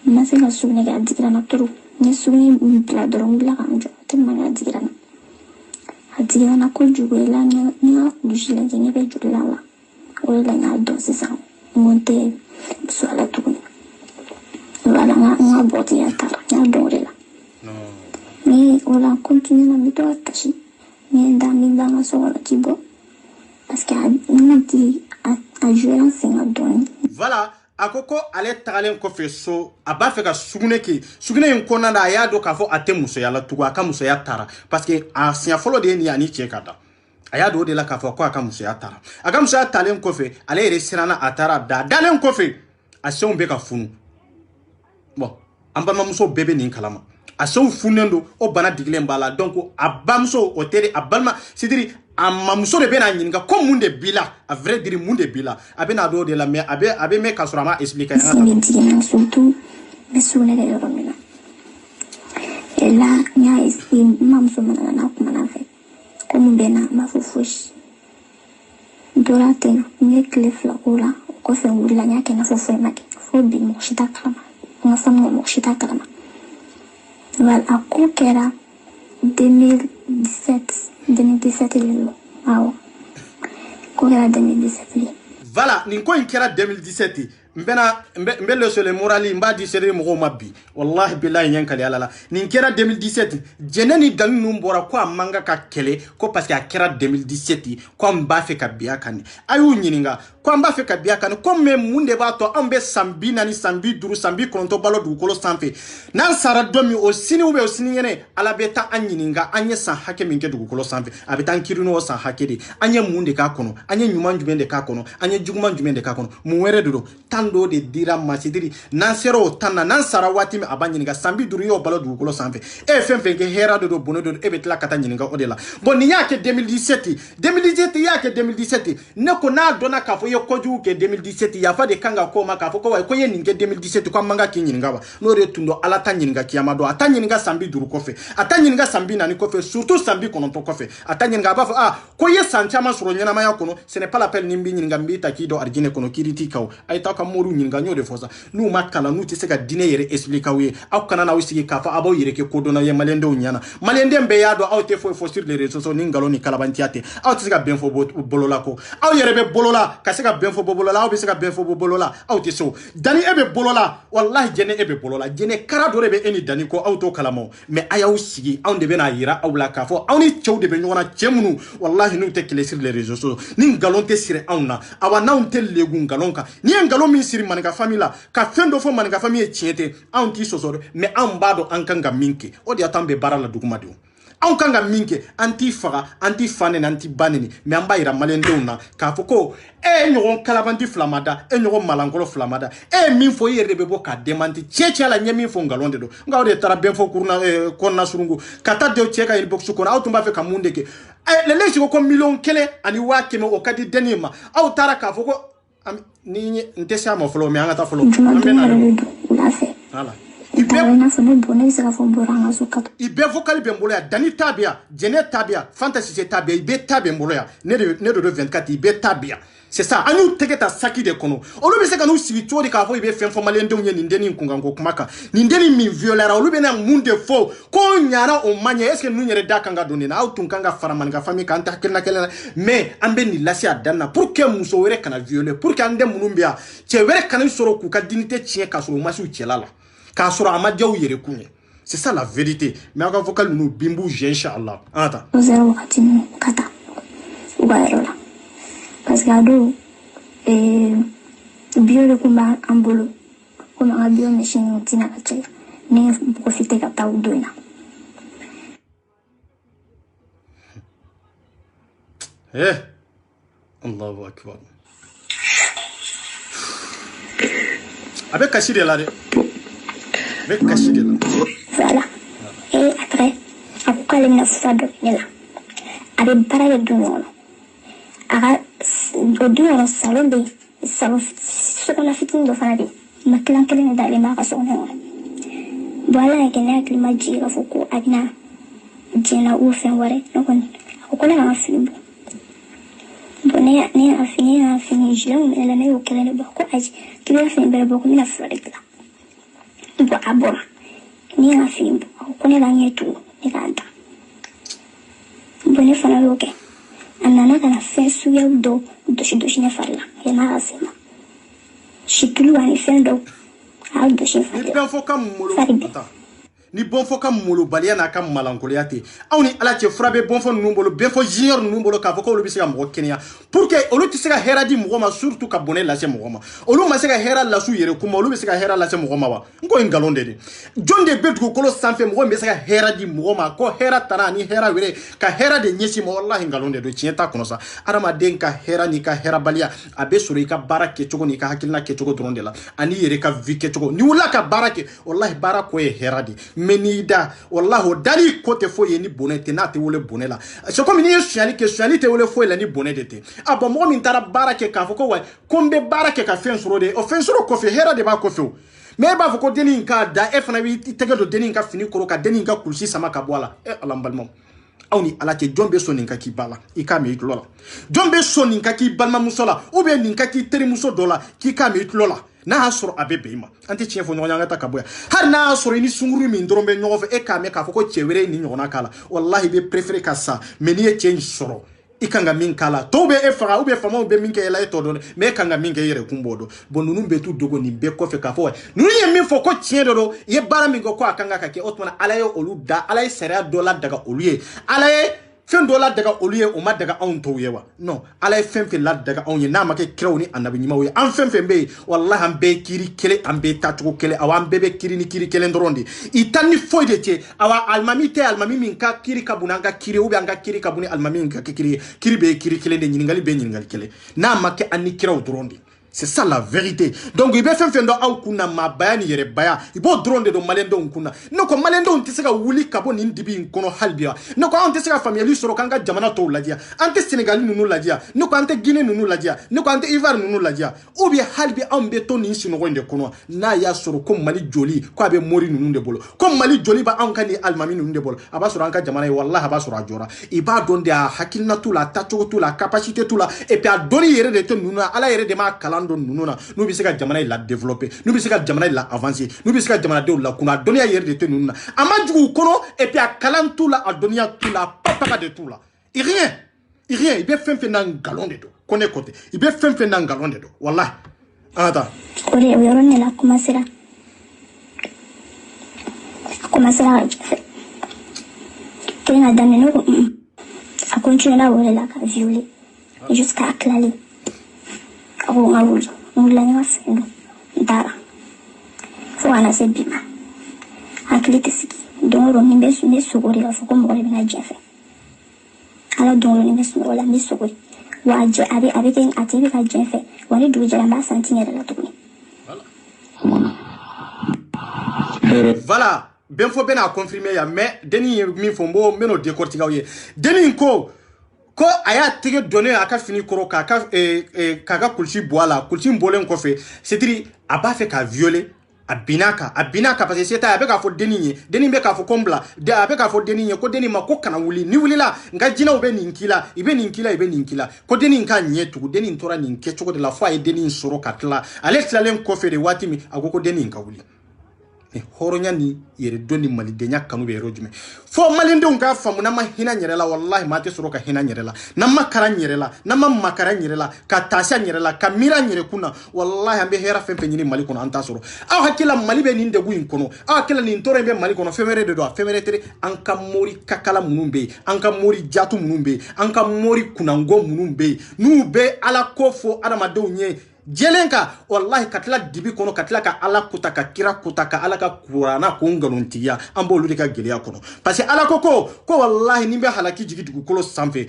masela suguneke adikira na toro ni suguni mpla doron bla kanjo temana adikira na ko jugoela ni dujile ni be jugala wala na dosi sa monte swala tukuni wala nga boti ya tara ya dorela ni wala continue na mito akashi ni ndanga so wala tibo parce que nti a jouer en singa don voilà akoko ale tagalen ko fe so aba fe ka sugune en kona da ya do ka fo atemuso ya la tugo aka muso ya tara parce que a sia folo de ni ani chekada aya do de la ka fo ko aka muso ya tara aka muso ya talen ko fe ale resirana atara da dalen ko fe a se on be ka funu bon amba mamuso bebe nin kalama aso funendo o bana digilen bala donc abamso o tere abalma sidiri amamuso de bena nyinga ko munde bila a vrai dire munde bila abena do de la mais abe me kasurama expliquer na surtout me soulere de romina et là nya ici mamso mana na kuma na fe ko mbena mafufushi dorate ne klefla ola ko fe ngula nya ke na fofu make fo bi mo shita kama nga famu mo shita kama wal ako kera 2017 lelo awo ko kera 2017 voilà ni ko kera 2017 mbele sur le morali mba di sere mo mabbi wallahi billahi nyankali alala nin kera 2017 jeneni danu numbora kwa manga ka kele ko parce que a kera 2017 ko mba fe ka biya kan ayu nyininga ko mba fe ka biya kan ko me munde ba to ambe sambi nani sambi duru sambi konto balo du kolo sanfe nan sara domi o sini ube o sini yene ala beta anyininga anye san hake minke du kolo sanfe abeta nkirino o san hake de anye munde ka kono anye nyuman jumende ka kono anye juguman jumende ka kono muwere do tando de dira masidiri nansero tanna nansara wati me abanyininga sambi duru yo balo du kolo sanfe e femfe ke hera do bono do e betla kata nyininga odela bon ni yake 2017 yake 2017 ne ko na dona ka fo ye koju ke 2017 ya fa de kanga ko ma ka fo ko wa ko ye ninge 2017 ko manga ki nyininga wa no re tundo ala ta nyininga kiyama do ata nyininga sambi duru kofe ata nyininga sambi nani kofe surtout sambi kono to kofe ata nyininga ba fa ko ye sanchama suro nyana ma ya kono ce n'est pas l'appel nimbi nyininga mbita ki do arjine kono kiriti kaw ay ta ka moru nyininga nyo de fosa nu makala nu ti se ka dine yere explica wi ak kana na wisi ka fa abo yere ke ko do na ye malende nyana malende mbe ya do aw te fo sur les réseaux sociaux ningalo ni kalabantiate aw ti se ka ben fo bolola ko aw yere be bolola ka se ka ben fo bolola aw be se ka ben fo bolola aw te so dani ebe bolola wallahi jene ebe bolola jene kara do rebe eni dani ko aw to kalamo mais ayaw sigi aw de be na yira aw la ka fo aw ni chew de be nyona chemunu wallahi nu te kile sur les réseaux sociaux ni ngalon te sire aw na awa na te legu ngalon ka ni ngalon mi siri manika famila ka fendo fo manika famille tiete aw ti sosoro mais an bado an kanga minke o di atambe barala dugumadu an kanga minke anti faga anti fane anti baneni mais an bayira malendew na ka foko nyogon kalabanti flamada nyogon malankolo flamada min fo yere be bo ka demanti cheche la nyemi fo ngalonde do ngawde tara ben fo kurna konna surungu kata de cheka il boxu kona autumba fe kamunde ke le leji ko million kele ani wa keme o kadi denima aw tara ka foko ni ntesa mo flo me angata flo ibe vocal bembola dani tabia jene tabia fantasy tabia ibe tabia mboloya ne de 24 ibe tabia c'est ça anu tegeta saki de kono olu be se kanu sigi chori ka fo ibe fen fo malende unye ndeni nkungango kumaka ndeni mi violera olu be na munde fo ko nyara o manye est ce que nu nyere dakanga donena au tunkanga faraman ga fami kan ta kelna kelna mais ambe ni lasi adanna pour que muso were kana violer pour que ande munumbia che were kana soro ku ka dignité chien ka soro masu chelala ka soro amadia u yere kunye c'est ça la vérité mais aka vocal nous bimbu inshallah ata zero wakati kata ugaerola parce que ado bio de kumba ambolo kuma abio machine tina kache ne profiter kata udoina Allahu akbar avec Kachide là avec Kachide là voilà et après après les nafado là avec parler de nous aga do salon de salon ce qu'on a fait de faire ma clan d'aller ma raison voilà que n'a climat jira foko agna jena ou fin ware donc on a un film ne a fini jilum ela ne o kele ba ko aji kibe fin bere ba ko mina florida bo abora ni a fini ko ne la nyetu ni kanta bone fana loke anana kana fesu ya do shi ne falla e ma asema shikulu ani fendo a do shi falla ben fo kam molo ni bon fo kam molo balia na kam malankoliate awni ala che frabe bon fo numbolo ben fo junior numbolo ka fo ko lobi sega mo kenya pour que olu ti sega heradi mo ma surtout ka bonne la se mo ma olu ma sega hera la su yere kuma olu bi sega hera la se mo ma wa ngo ngalonde de jonde bedu ko lo sanfe mo be sega heradi mo ma ko hera tana ni hera were ka hera de nyesi mo wallahi ngalonde do tienta kono sa arama den ka hera ni ka hera balia abe suru ka barake chogo ni ka hakilna ke chogo dronde la ani yere ka vike chogo ni wala ka barake wallahi barako e heradi menida wallahu dali kote fo yeni bonete na te wole bonela c'est comme ni suali te wole fo la ni bonete abo mo min tara barake ka fo ko wa kombe barake ka fen suro de o fen suro ko fe hera de ba ko fe mais ba fo ko deni ka da e fana wi tege do deni ka fini koro ka deni ka kulsi sama ka boala e alambalmo awni ala ke jombe sonin ka ki bala ikame itlola jombe sonin ka ki balma musola ou bien nin ka ki teri muso dola ki kame itlola na hasoro abebe ima anti chefo nyanga ta kaboya har na hasoro ni sunguru mi ndrombe nyofe e kame ka foko chewere ni nyona kala wallahi be préférer ka sa mais ni change soro ikanga min kala to be e faga ou be fama be min ke ela e to don me kanga min ke yere kumbodo bon nunu be tu dogo ni be ko fe ka fo nunu ye min fo ko tien do ye bara min ko akanga ka ke otmana ala ye olu da ala ye sariya dola daga olu ye ala ye fen dola daga olu ye o ma daga on to ye wa non ala ye fen fe la daga on ye na ma ke krew ni annabi nyima we an fen fen be wallahi an be kiri kele an be tatugo kele awan bebe kiri ni kiri kele ndorondi itani foide te awa almami te almami min ka kiri kabunanga kiri ou anga kiri kabuni almami min ka kiri be kiri kele de nyingali be nyingali kele na ma ke anni krew ndorondi. C'est ça la vérité. Donc il be fen fen do aw kunna ma bayani yere baya ibo drone de do malendo kunna no ko malendo on tisega wuli kabo ni ndibi kono halbia no ko on tisega famille soro kanga jamana to ladia ante Sénégal nunu ladia no ko ante Guinée nunu ladia no ko ante Ivoire nunu ladia ou bien halbi on be to ni sino ko inde kono na ya soro ko Mali joli ko abe mori nunu de bolo ko Mali joli ba an kani almami nunu de bolo aba soro anka jamana wallahi aba soro ajora iba donde a hakilna tout la tacho tout la capacité tout la et puis a doni yere de to nunu ala yere de ma kalan nununa nous bisika jamana la développer nous bisika jamana la avancer nous bisika jamana de la kuna donia yer de te nununa amadju kono et puis a kalantu la a donia tout la papa de tout la et rien il be fen nan galon de do connaît côté il be fen nan galon de do wallahi ata ori yorone la commencer Kena dameno a continuer la wole la ka violer jusqu'à claler Ngulani wasendo ndara fwana sebima aklite siki dongoro nimbe sugori la fuko mbole bina jefe ala dongoro nimbe sugori la misugori waje abi ken atibi ka jefe wani duje la santinere la tukuni voilà ben fo ben a confirmer ya mais deni mi fombo meno décortiquer ye deni ko aya tege donné aka fini koro kaka kulchi boala kulchi mbolen ko fe c'est-à-dire aba fait ka violer abinaka parce que c'est avec ka fo deni be ka fo kombla de avec ka fo deni ko deni ma ko kana wuli ni wuli la nga jina ube ninkila ibe ninkila ko deni nka nyetu deni ntora ninke choko de la fois e deni soro katla ale tlalen ko fe de watimi agoko deni nka wuli horonya ni yere doni mali denya kanu be rojume fo malinde unka famu na mahina nyerela wallahi mate soroka hina nyerela na makara nyerela na makara nyerela ka tasha nyerela ka mira nyere kuna wallahi ambe hera fempe nyini mali kono anta soro aw hakila mali be ninde gu inkono aw hakila ni ntore be mali kono femere de do femere tere anka mori kakala munumbe anka mori jatu munumbe anka mori kunango munumbe nube ala kofo adama dewnye jelenka wallahi katla dibi kono katla ka ala kutaka kira kutaka ala ka kurana ko ngaluntiya ambo ludi ka geliya kono parce que ala ko wallahi nimbe halaki jigi dugu kolo sanfe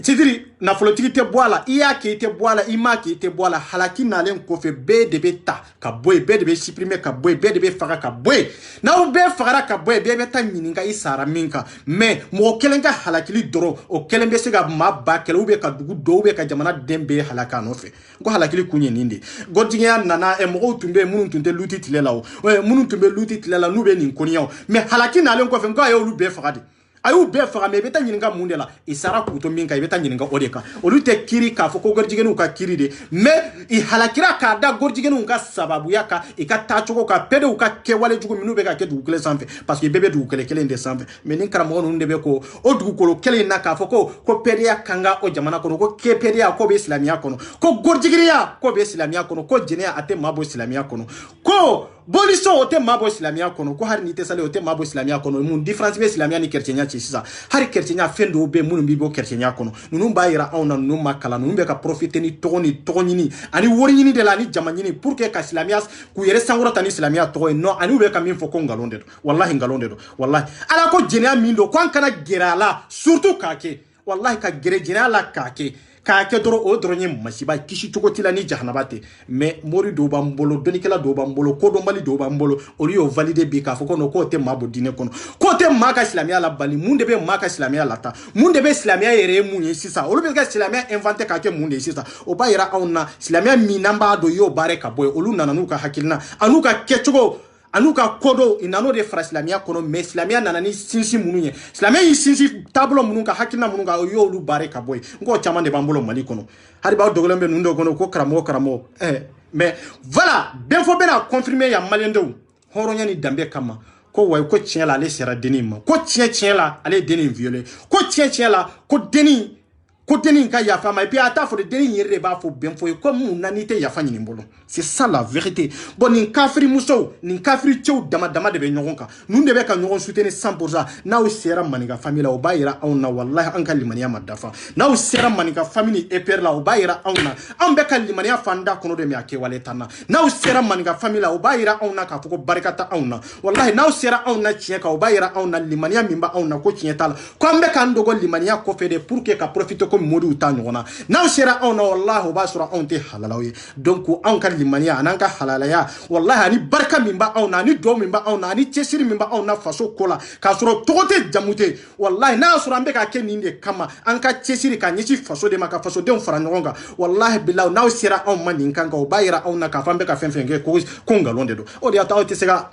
tidiri na folotiki te boala iya ke te boala ima ke te boala halaki nalen ko fe be de beta ka boy be de be supprimer ka boy be de be faga ka boy na o be fagara ka boy be beta nyininga isara minka mais mo kelenga halakili doro o kelembe sega ma ba kele ube ka dugu do ube ka jamana dembe halaka no fe ko halakili kunye ninde godinya nana e mo tumbe munun tunde luti tilela o munun tumbe luti tilela nube nin koniya mais halaki nalen ko fe ngo ayo lu be fagade ayu be faga me beta nyininga mundela isara kuto minka beta nyininga odeka olute kiri ka foko gorjigenu ka kiri de me I halakira ka da gorjigenu ka sababu yaka ikata choko ka pede uka ke wale jugo minube ka ke dugukele sanfe parce que bebe dugukele kele nde sanfe me nin karamo no ndebe ko o dugukolo kele na ka foko ko pede ya kanga o jamana kono ko ke pede ya ko be islamia kono ko gorjigiriya ko be islamia kono ko jenia ate mabo islamia kono ko boliso ote mabo islamia kono ko har ni te sale ote mabo islamia kono mun difference be islamia ni chrétien sisa har chrétien fendo be mun bi bo chrétien kono nunu ba ira ona nunu makala nunu be ka profiter ni togoni ani wori ni de la ni jamanyini pour que ka islamia ku yere sangoro tani islamia to no ani be ka min fo ko ngalonde do wallahi wallahi ala ko jenia min do ko kana gerala surtout kake wallahi ka gere gerala kake kake doro o doro nye masiba kishi chokotila ni jahanabate mais mori do bambolo donikela do bambolo ko do mali do bambolo ori o valide bi ka foko no ko te mabo dine kono ko te maka islamia la bali munde be maka islamia lata munde be islamia yere munye sisa olu be ka islamia inventer kake munde sisa o ba yira auna islamia minamba do yo bare ka boy olu nananu ka hakilna anuka kechoko anuka kodo inano de fra islamia kono me islamia nanani sinsi mununye islamia yi sinsi tablo mununka hakina mununka yo lu bare ka boy ngo chama de bambolo mali kono hadi ba dogolembe nundo kono ko kramo mais voilà ben fo bena confirmer ya malendo horonya ni dambe kama ko way ko tiela ale sera denim ko tien la ale denim violé ko tien la ko deni ko deni ka yafa ma et puis ata fo de deni yere ba fo ben fo comme mun nani te yafa ni mbolo c'est ça la vérité bon ni kafri muso ni kafri chew dama de be nyogon ka nun de be ka nyogon soutenir 100% na o sera manika famille la o bayira awna wallahi an kalimaniya madafa na o sera manika famille e per la o bayira awna an be kalimaniya fanda kono de me ake wale tanna na o sera manika famille la o bayira awna ka foko barikata awna wallahi na o sera awna chien ka o bayira awna limaniya mimba awna ko chien tala ko ambe kan dogo limaniya ko fede pour que ka profite ko modu ta nyona na sera awna wallahi ba sura onte halalawi donc an kan limaniya anan ka halalaya wallahi ani barka mimba awna ni do mimba awna ni chesiri mimba awna faso kola ka sura togote jamute wallahi na sura ambe ka keninde kama an ka chesiri ka nyichi faso de maka faso de fara nyonga wallahi billahi na sera aw manin kan ka o bayira awna ka fambe ka fenfenge ko ngalonde do o de ata o tisega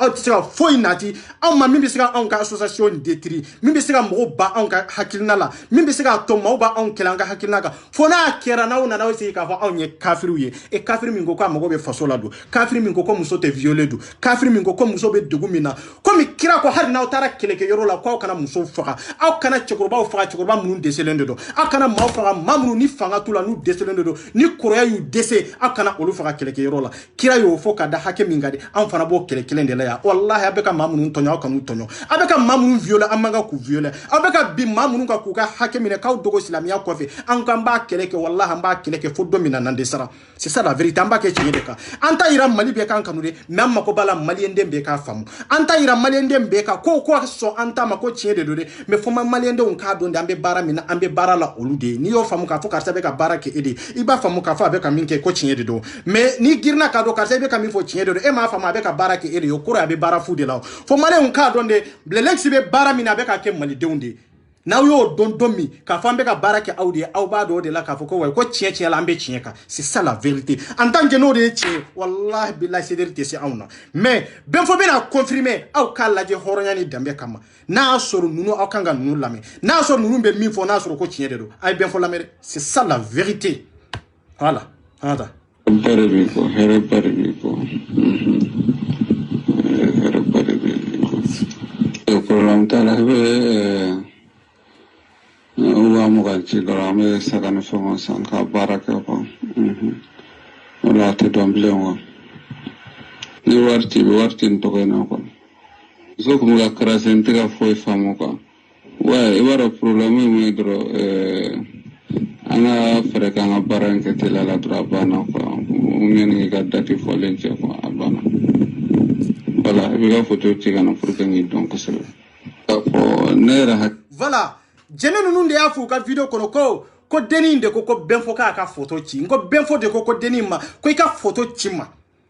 foi nati aw ma mimbi sega an ka association detri mimbi sega mo ba an ka hakilna la mimbi sega to mo ba an kelanga hakilna ka fona kera na una na o sika fa an ye kafiru ye e kafiru mingo ko amago be faso la do kafiru mingo ko muso te violer do kafiru mingo ko muso be dugumina ko mi kira ko har na utara keleke yoro la ko kana muso faga aw kana chekoroba o faga chekoroba munun deselende do aw kana ma faga mamunu ni fanga tula nu deselende do ni koroya yu dese aw kana olu faga keleke yoro la kira yo fo ka da hake mingade an fana bo kelekele la ya wallahi abeka mamunu tonyo ka mutonyo abeka mamunu violer amanga ku violer abeka bi mamunu ka ku ka hake mine ka dogo islamia ko fe an kan ba keleke wallahi an ba keleke fo domina nande sara c'est ça la vérité an ba ke chinye de ka anta ira mali be kan kanude même mako bala mali ndem be ka famu anta ira mali ndem be ka ko so anta mako chinye de dode mais fo ma mali ndem ka donde ambe bara mina ambe bara la olude ni yo famu ka fo karsa be ka bara ke ede iba famu ka fo be ka minke ko chinye de do mais ni girna ka do karsa be ka min fo chinye de do e ma famu be ka bara ke ede yo koro abe bara fu de la fo mali on ka donde blelex be bara mina be ka ke mali deunde na yo don domi ka fambe ka barake audi au ba do de la ka foko ko chie la ambe chie ka c'est ça la vérité en tant que no de chie wallahi billahi c'est vérité c'est auna mais ben fo be na confirmer au kala je horonya ni dambe kama na soro nunu au kanga nunu lame na soro nunu be mi fo na soro ko chie de do ay ben fo lame c'est ça la vérité voilà ata Here bariko program tala be uwa mugal ci dorame sagana fo san ka baraka ko wala te domble wo ni warti to ko na ko so ko muga krasen tiga foi famo ko wa e wara problème mi dro ana freka nga baranke tela la drabana ko ngeni ga dati fo lenche ko abana voilà e ga photo ci gana pour que ngi donc c'est ko nera voilà jene nunu de afu ka video kono ko deni de ko benfo ka photo ci ngo benfo de ko deni ma ko ka photo ci ma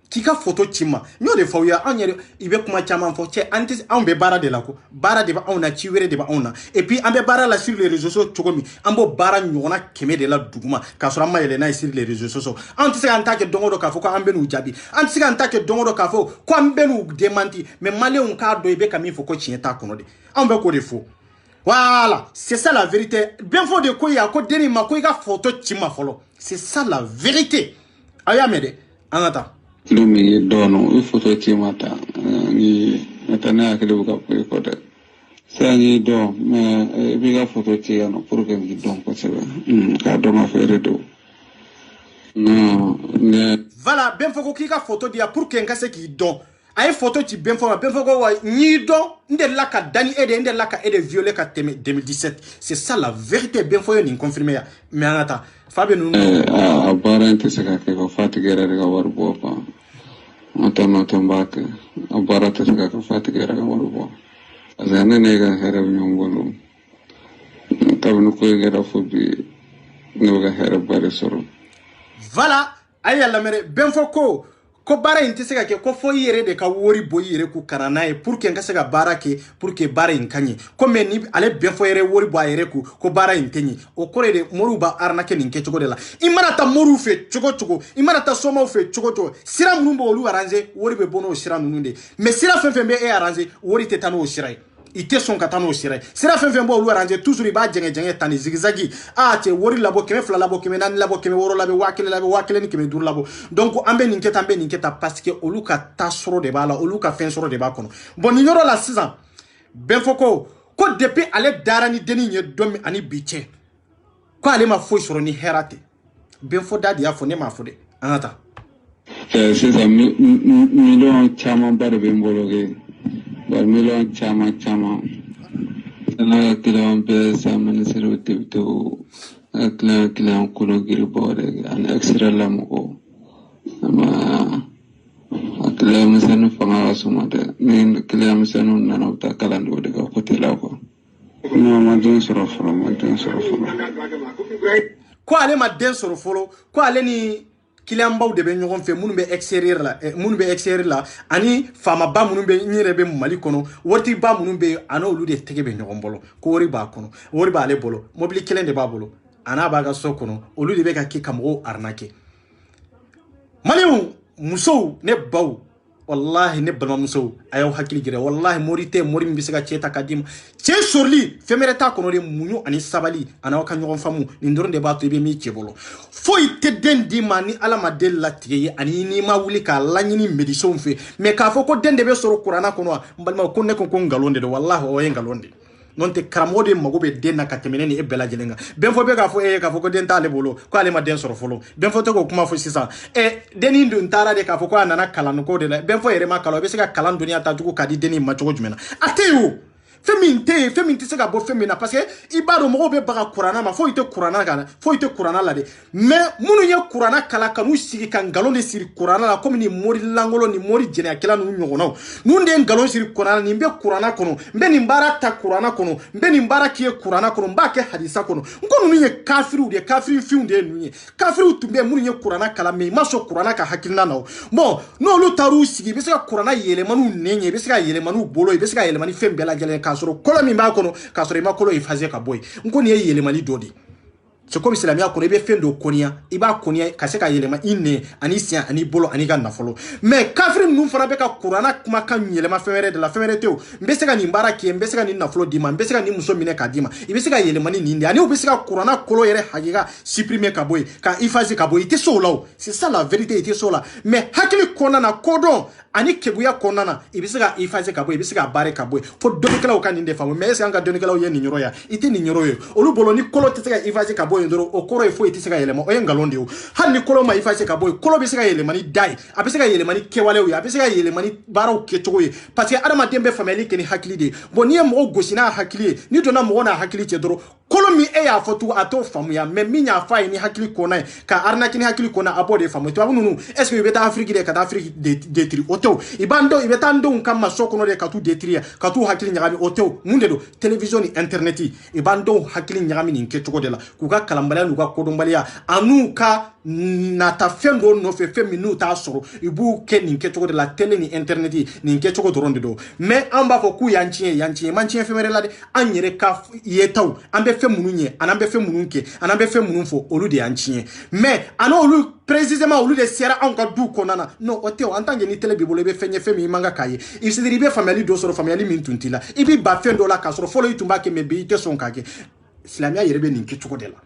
ki ka photo ci ma nyo de fo ya anyere ibe kuma chama fo che anti on be bara de la ko bara de ba on a ci wéré de ba on a et puis ambe bara la sur les réseaux sociaux chogomi ambo bara nyona keme de la duguma ka sura ma yele na sur les réseaux sociaux anti se anta ke dongo do ka fo ko ambe nu jabi anti se anta ke dongo do ka fo ko ambe nu démenti mais malé on ka do ibe kami fo ko ci ta kono de ambe ko de fo. Voilà, c'est ça la vérité. Bien fort de quoi il y a quoi deni ma quoi il a photo chima folo. C'est ça la vérité. Aya mede, anata. Lumi dono u photo chima ta ni natana ke buka ko de. Sa ni do mais biga photo chima no pour que ngi don ko sebe. Ka do ma faire do. Non, ne. Voilà, bien fort ko ka photo dia pour que ngase ki don. Ay photo ci ben fo ko wa ni don ndel la ka dani ede ndel la ka ede violé ka 2017 c'est ça la vérité ben fo ni confirmer ya mais anata fabe nu abarante se ka ko fatigere ga war bo pa atama tambak abarate se ka fatigere ga war bo azana ne ga hera nyongolo tabnu ko ga fo bi no ga hera bare soro voilà ay yalla mere ben fo ko bara inte sega ke ko fo yere de ka wori boy yere ku karana e pour que ngase ga bara ke pour que bara inkanye ko meni ale ben fo yere wori boy yere ku ko bara intenyi o kore de moru ba arna ke ninke chogo de la imana ta moru fe chogo imana ta soma fe chogo sira munumbo olu arrange wori be bono sira nununde mais sira fe be e arrange wori te tano sirai ite son katano sirai sira fe bo olu arrange toujours ba jenge tani zigzagi te wori labo keme fla labo keme nan labo keme woro labo wakile ni keme dur labo donc ambe ninketa parce que olu ka tasoro de bala olu ka fen soro de ba kono bon ni yoro la 6 ans ben foko ko depuis ale darani deni nye domi ani biche ko ale ma foyi sɔrɔ ni hɛra tɛ benfɔ da de y'a fɔ ne m'a fɔ dɛ an ka taa sisan miliyɔn camanba de bɛ n bolo kɛ bari miliyɔn caman n'a ka kiliyan bɛɛ sa minisiriw debitew a kiliyan kolo giribɔ de ani extra la mɔgɔw a kiliyan misɛnnin fanga ka suma dɛ ni kiliyan misɛnninw nana u bɛ taa kalan dɔw de ka kote la kuwa ma den sɔrɔ fɔlɔ ko ale ma den sɔrɔ fɔlɔ ko ale ni kiliyanbaw de bɛ ɲɔgɔn fɛ minnu bɛ extérieur la ani faamaba minnu bɛ n yɛrɛ bɛ Mali kɔnɔ waritigiba minnu bɛ a n'olu de tɛgɛ bɛ ɲɔgɔn bolo ko wari b'a kɔnɔ wari b'ale bolo mobili kelen de b'a bolo a n'a b'a ka so kɔnɔ olu de bɛ ka kɛ ka mɔgɔw arnaquer Maliens musow ne baw wallahi ne balimamusow a y'aw hakili jira wallahi mori tɛ mori min bɛ se ka cɛ ta k'a d'i ma cɛ sɔrɔli fɛn wɛrɛ t'a kɔnɔ de muɲu ani sabali a n'aw ka ɲɔgɔn faamu nin dɔrɔn de b'a to i bɛ min cɛ bolo foyi tɛ den d'i ma ni ala ma den latigɛ ye ani n'i ma wuli k'a laɲini médecins fɛ mais k'a fɔ ko den de bɛ sɔrɔ kuranna kɔnɔ n balima ko ne ko nkalon de don wallahi o ye nkalon de non tɛ karamɔgɔ de mago bɛ den na ka tɛmɛ ne ni e bɛɛ lajɛlen kan benfɔ bɛ k'a fɔ k'a fɔ ko den t'ale bolo ko ale ma den sɔrɔ fɔlɔ benfɔ tɛ k'o kuma fɔ sisan dennin dun taara de k'a fɔ ko a nana kalan ko de la benfɔ yɛrɛ ma kalan o bɛ se ka kalan dɔnniya tacogo ka di dennin ma cogo jumɛn na a tɛ yen o fɛn min tɛ se ka bɔ fɛn min na parce que i b'a dɔn mɔgɔw bɛ baga kuranna ma foyi tɛ kuranna kan foyi tɛ kuranna la de mais minnu ye kuranna kala ka n'u sigi ka nkalon de siri kuranna la komi ni mori langolo ni mori jɛnɛyakɛla ninnu ɲɔgɔnnaw ninnu de ye nkalon siri kuranna la nin bɛ kuranna kɔnɔ n bɛ nin baara ta kuranna kɔnɔ n bɛ nin baara k'i ye kuranna kɔnɔ n b'a kɛ hadisa kɔnɔ n ko ninnu ye kafiriw de ye kafirifinw de ye ninnu ye kafiriw tun bɛ yen minnu ye kuranna kala mais i ma sɔn kuranna ka hakilina na o bon n'olu taar'u sigi i bɛ se ka kuranna yɛlɛmaniw nɛɲɛ i bɛ se ka yɛlɛmaniw bolo i bɛ se ka yɛlɛmani fɛn bɛɛ lajɛlen k'a sɔrɔ kɔlɔ min b'a kɔnɔ k'a sɔrɔ i ma kɔlɔ effacer ka bɔ yen n ko nin ye yɛlɛmani dɔ de ye c'est comme silamɛya kɔnɔ i bɛ fɛn dɔ kɔniya i b'a kɔniya ka se ka yɛlɛma i nɛ ani sen ani bolo ani ka nafolo mais kafiri ninnu fana bɛ ka kuranna kumakan yɛlɛma fɛn wɛrɛ de la fɛn wɛrɛ tɛ o n bɛ se ka nin baara kɛ n bɛ se ka nin nafolo d'i ma n bɛ se ka nin muso minɛ k'a d'i ma i bɛ se ka yɛlɛma ni nin de ani u bɛ se ka kuranna kolo yɛrɛ hakika supprimer ka bɔ yen ka effacer ka bɔ yen i tɛ se o la o c'est ça la vérité i tɛ se o la mais hakili kɔnɔna na kodɔn ani keguya kɔnɔna na i bɛ se ka effacer ka bɔ yen i bɛ se ka baara ka bɔ yen fo dɔnnikɛlaw ka nin de faamu mais est-ce que an ka dɔnnikɛlaw ye nin yɔrɔ ye i tɛ nin yɔrɔ ye olu bolo ni kolo tɛ se ka effacer ka bɔ yen dɔrɔn o kɔrɔ ye foyi tɛ se ka yɛlɛma o ye nkalon de ye o hali ni kolo ma effacer ka bɔ yen kolo bɛ se ka yɛlɛma ni da ye a bɛ se ka yɛlɛma ni kɛwalew ye a bɛ se ka yɛlɛma ni baaraw kɛcogo ye parce que adamaden bɛ faamuyali kɛ ni hakili de ye bon n'i ye mɔgɔ gosi n'a hakili ye n'i donna mɔgɔ n'a hakili cɛ dɔrɔn kolo min e y'a fɔ tugun a t'o faamuya mais min y'a fɔ a ye ni hakili kɔnna ye ka arnaquer ni hakili kɔnna a b'o de faamu tubabu ninnu est ce que i bɛ taa Afrique de ka taa Afrique détruire o tɛ o i b'an dɔn i bɛ taa n denw ka maso kɔnɔ de ka t'u détruire ka t'u hakili ɲagami o tɛ o mun de don télévision ni internet i b'an dɔw hakili ɲagami nin kɛcogo de la k'u ka kalanbaliya n'u ka kodɔnbaliya a n'u ka nata fɛn dɔ nɔfɛ fɛn min n'u t'a sɔrɔ i b'u kɛ nin kɛcogo de la télé ni internet nin kɛcogo dɔrɔn de don mais an b'a fɔ k'u y'an tiɲɛ man tiɲɛ fɛn wɛrɛ la dɛ an yɛrɛ ka yetaw an bɛ fɛn minnu ɲɛ an bɛ fɛn minnu kɛ an bɛ fɛn minnu fɔ olu de y'an tiɲɛ mais a n'olu précisément olu de sera anw ka du kɔnɔna na non o tɛ o en tant que ni télé b'i bolo i bɛ fɛn ɲɛ fɛn min i man kan k'a ye c'est-à-dire i bɛ faamuyali dɔ sɔrɔ faamuyali min tun t'i la i b'i ba fɛn dɔ la k'a sɔrɔ fɔlɔ i tun b'a kɛ mais bi i tɛ sɔn k'a kɛ silamɛya yɛrɛ bɛ nin kɛcogo de la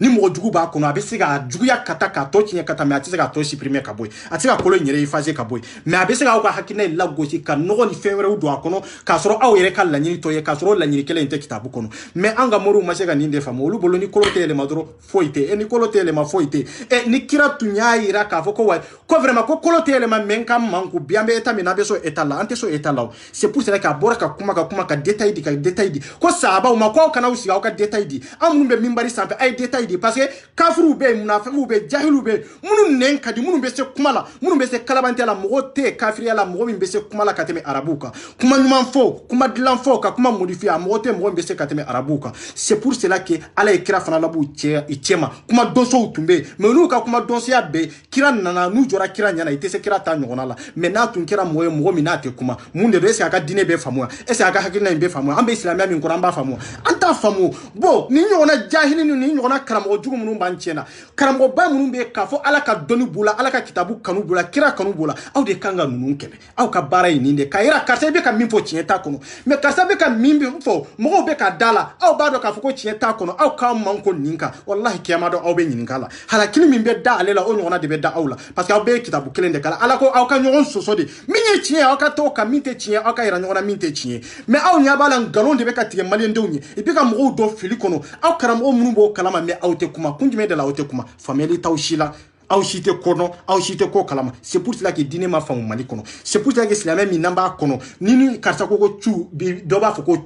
ni mɔgɔ jugu b'a kɔnɔ a bɛ se ka juguya ka taa k'a tɔ tiɲɛ ka taa mais a tɛ se k'a tɔ supprimer ka bɔ yen a tɛ se ka kolo in yɛrɛ effacer ka bɔ yen mais a bɛ se k'aw ka hakilina in lagosi ka nɔgɔ ni fɛn wɛrɛw don a kɔnɔ k'a sɔrɔ aw yɛrɛ ka laɲini tɔ ye k'a sɔrɔ laɲini kelen in tɛ kitabu kɔnɔ mais an ka moriw ma se ka nin de faamu olu bolo ni kolo tɛ yɛlɛma dɔrɔn foyi tɛ ni kolo tɛ yɛlɛma foyi tɛ ni kira tun y'a yira k'a fɔ ko wa ko vraiment ko kolo tɛ yɛlɛma mais n ka manko bi an bɛ état min na an bɛ sɔn état la an tɛ sɔn état la o c'est pour cela k'a bɔra ka kuma ka détail di ko sahabaw ma ko aw kana aw sigi aw ka détail di an minnu bɛ minbari sanfɛ a ye détail di parce que kafiriw bɛ yen munafikiw bɛ yen jahiliw bɛ yen minnu nɛn ka di minnu bɛ se kuma la minnu bɛ se kalabantiya la mɔgɔ tɛ kafiriya la mɔgɔ min bɛ se kuma la ka tɛmɛ arabuw kan kuma ɲuman fɔ kuma dilan fɔ ka kuma modifier a mɔgɔ tɛ mɔgɔ min bɛ se ka tɛmɛ arabuw kan c'est pour cela que ala ye kira fana lab'u cɛ ma kuma dɔnsow tun bɛ yen mais n'u ka kuma dɔnsiya bɛɛ kira nana n'u jɔra kira ɲɛna i tɛ se kira ta ɲɔgɔnna la mais n'a tun kɛra mɔgɔ ye mɔgɔ min n'a tɛ kuma mun de don est-ce que a ka diinɛ bɛ faamuya est-ce que a ka hakilina in bɛ faamuya an bɛ silamɛya min kɔrɔ an b'a faamuya an t'a faamu bon nin ɲɔgɔnna jahili ni nin ɲɔgɔnna karamɔgɔ jugu minnu b'an tiɲɛ na karamɔgɔba minnu bɛ k'a fɔ ala ka dɔnni b'u la ala ka kitabu kanu b'u la kira kanu b'u la aw de kan ka ninnu kɛlɛ aw ka baara ye nin de k'a yira karisa i bɛ ka min fɔ tiɲɛ t'a kɔnɔ mais karisa bɛ ka min fɔ mɔgɔw bɛ ka da la aw b'a dɔn k'a fɔ ko tiɲɛ t'a kɔnɔ aw k'aw man ko nin kan walahi kiyama dɔn aw bɛ ɲininka la halakili min bɛ da ale la o ɲɔgɔnna de bɛ da aw la parce que aw bɛɛ ye kitabu kelen de kalan ala ko aw ka ɲɔgɔn sɔsɔ de min ye tiɲɛ aw ka t'o kan min tɛ tiɲɛ aw ka yira ɲɔgɔn na min tɛ tiɲɛ mais aw ɲɛ b'a la nkalon de bɛ ka tigɛ maliyɛndenw ye i bɛ ka mɔgɔw dɔn fili kɔnɔ aw karamɔgɔ minnu b'o kalama mais aute kuma kunjume de la aute kuma famille tawshila aw shite kono aw shite ko kalama c'est pour cela que dine ma famu mali kono c'est pour cela que islamé mi namba kono nini karsa ko chu do ba foko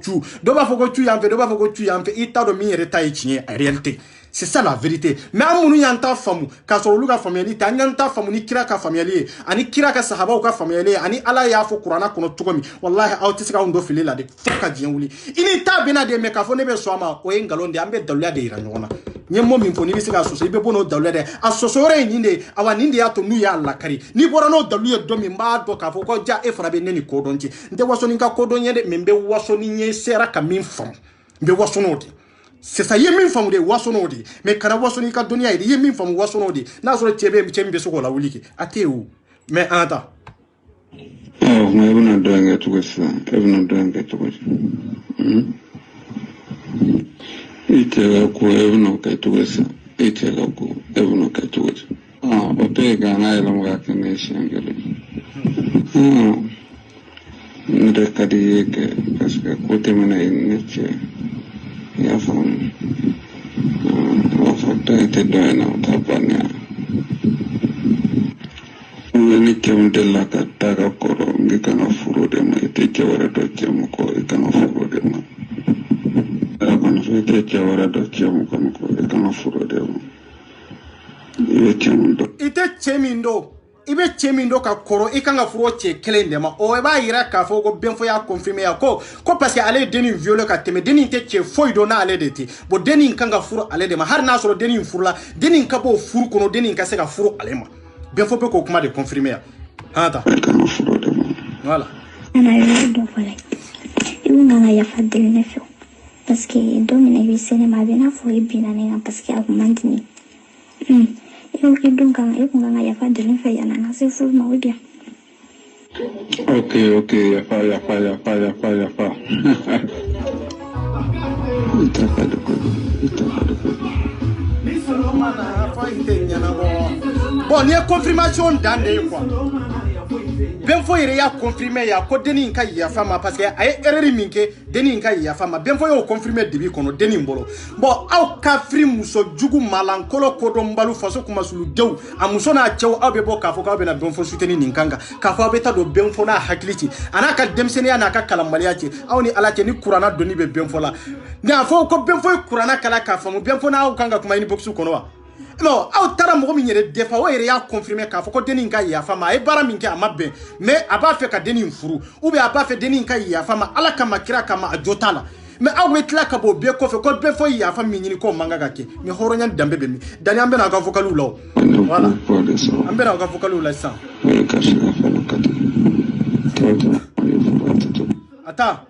chu yamfe do ba foko chu yamfe ita do mi yere ta ichine en réalité c'est ça la vérité mais amunu yanta famu ka so luga family ta nyanta famu ni kira ka family ani kira ka sahaba ka family ani ala ya fo qur'ana kono tugomi wallahi aw tisika ndo fili la de foka jienwuli ini ta bena de me ka fo ne be so ama o engalonde ambe daluya de iranyona nye mo min fo ni bisika so ibe bono daluya de asosore nyinde awa ninde ya to nu ya Allah kari ni bora no daluya do mi mba do ka fo ko ja e fara be neni kodonji nde waso ni ka kodonye de membe waso ni nye sera ka min fam be waso no de c'est ça yemin famu de wasono de mais kana wasoni ka dunia de yemin famu wasono de na so chembe so ko la wuliki ateu mais anta oh ma ibuna doanga tukosa ibuna doanga tukosa itela ko ibuna ka tukosa itela ko ibuna ka tukosa bape gana ila mga kineshi ngale ndekadi ke parce que côté mena inche ya fam wafata ite doena utapanya ni kemdela kataka koro ngikana furo de ma ite chawara do chemuko ikana furo de ma akana ite chawara do chemuko ikana furo de ma ite chemindo ibe chemindo ka koro ikanga furo che kelende ma o ba ira ka fo go benfo ya confirmer ya ko parce que ale deni viole ka teme deni te che foi do na ale deti bo deni kanga furo ale de ma har na so deni furla deni ka bo furu kono deni ka se ka furo ale ma benfo pe ko kuma de confirmer ya ata voilà ana yo do fole iuna na ya fadel ne fo parce que domine wi cinéma bena fo ibina ne parce que agumandini Okay, yafa. Bon, il y a confirmation d'année quoi. Ben fo yere ya confirmer ya ko deni nka ya fama parce que ay erreur minke deni nka ya fama ben fo yo confirmer debi kono deni mbolo bon aw kafri muso jugu malankolo kodo mbalu faso kuma sulu dew amuso na chew aw be bo ka fo ka be na ben fo suteni ninkanga ka fo be ta do ben fo na hakiliti anaka demseni anaka kalamaliya ci aw ni ala ci ni qur'ana doni be ben fo la na fo ko ben fo qur'ana kala ka fo mu ben fo na aw kanga kuma ni boxu kono wa non aw tara mogo mi yere defa o yere ya confirmer ka fo ko deni nka ya fama e bara minke amabbe mais aba fe ka deni furu ou bien aba fe deni nka ya fama ala kama kira kama ajotala mais aw wetla ka bo be ko fe ko be fo ya fama nyini ko manga gake mi horonya dambe be mi dani ambe na ka vocalu law voilà ambe na ka vocalu la sa ata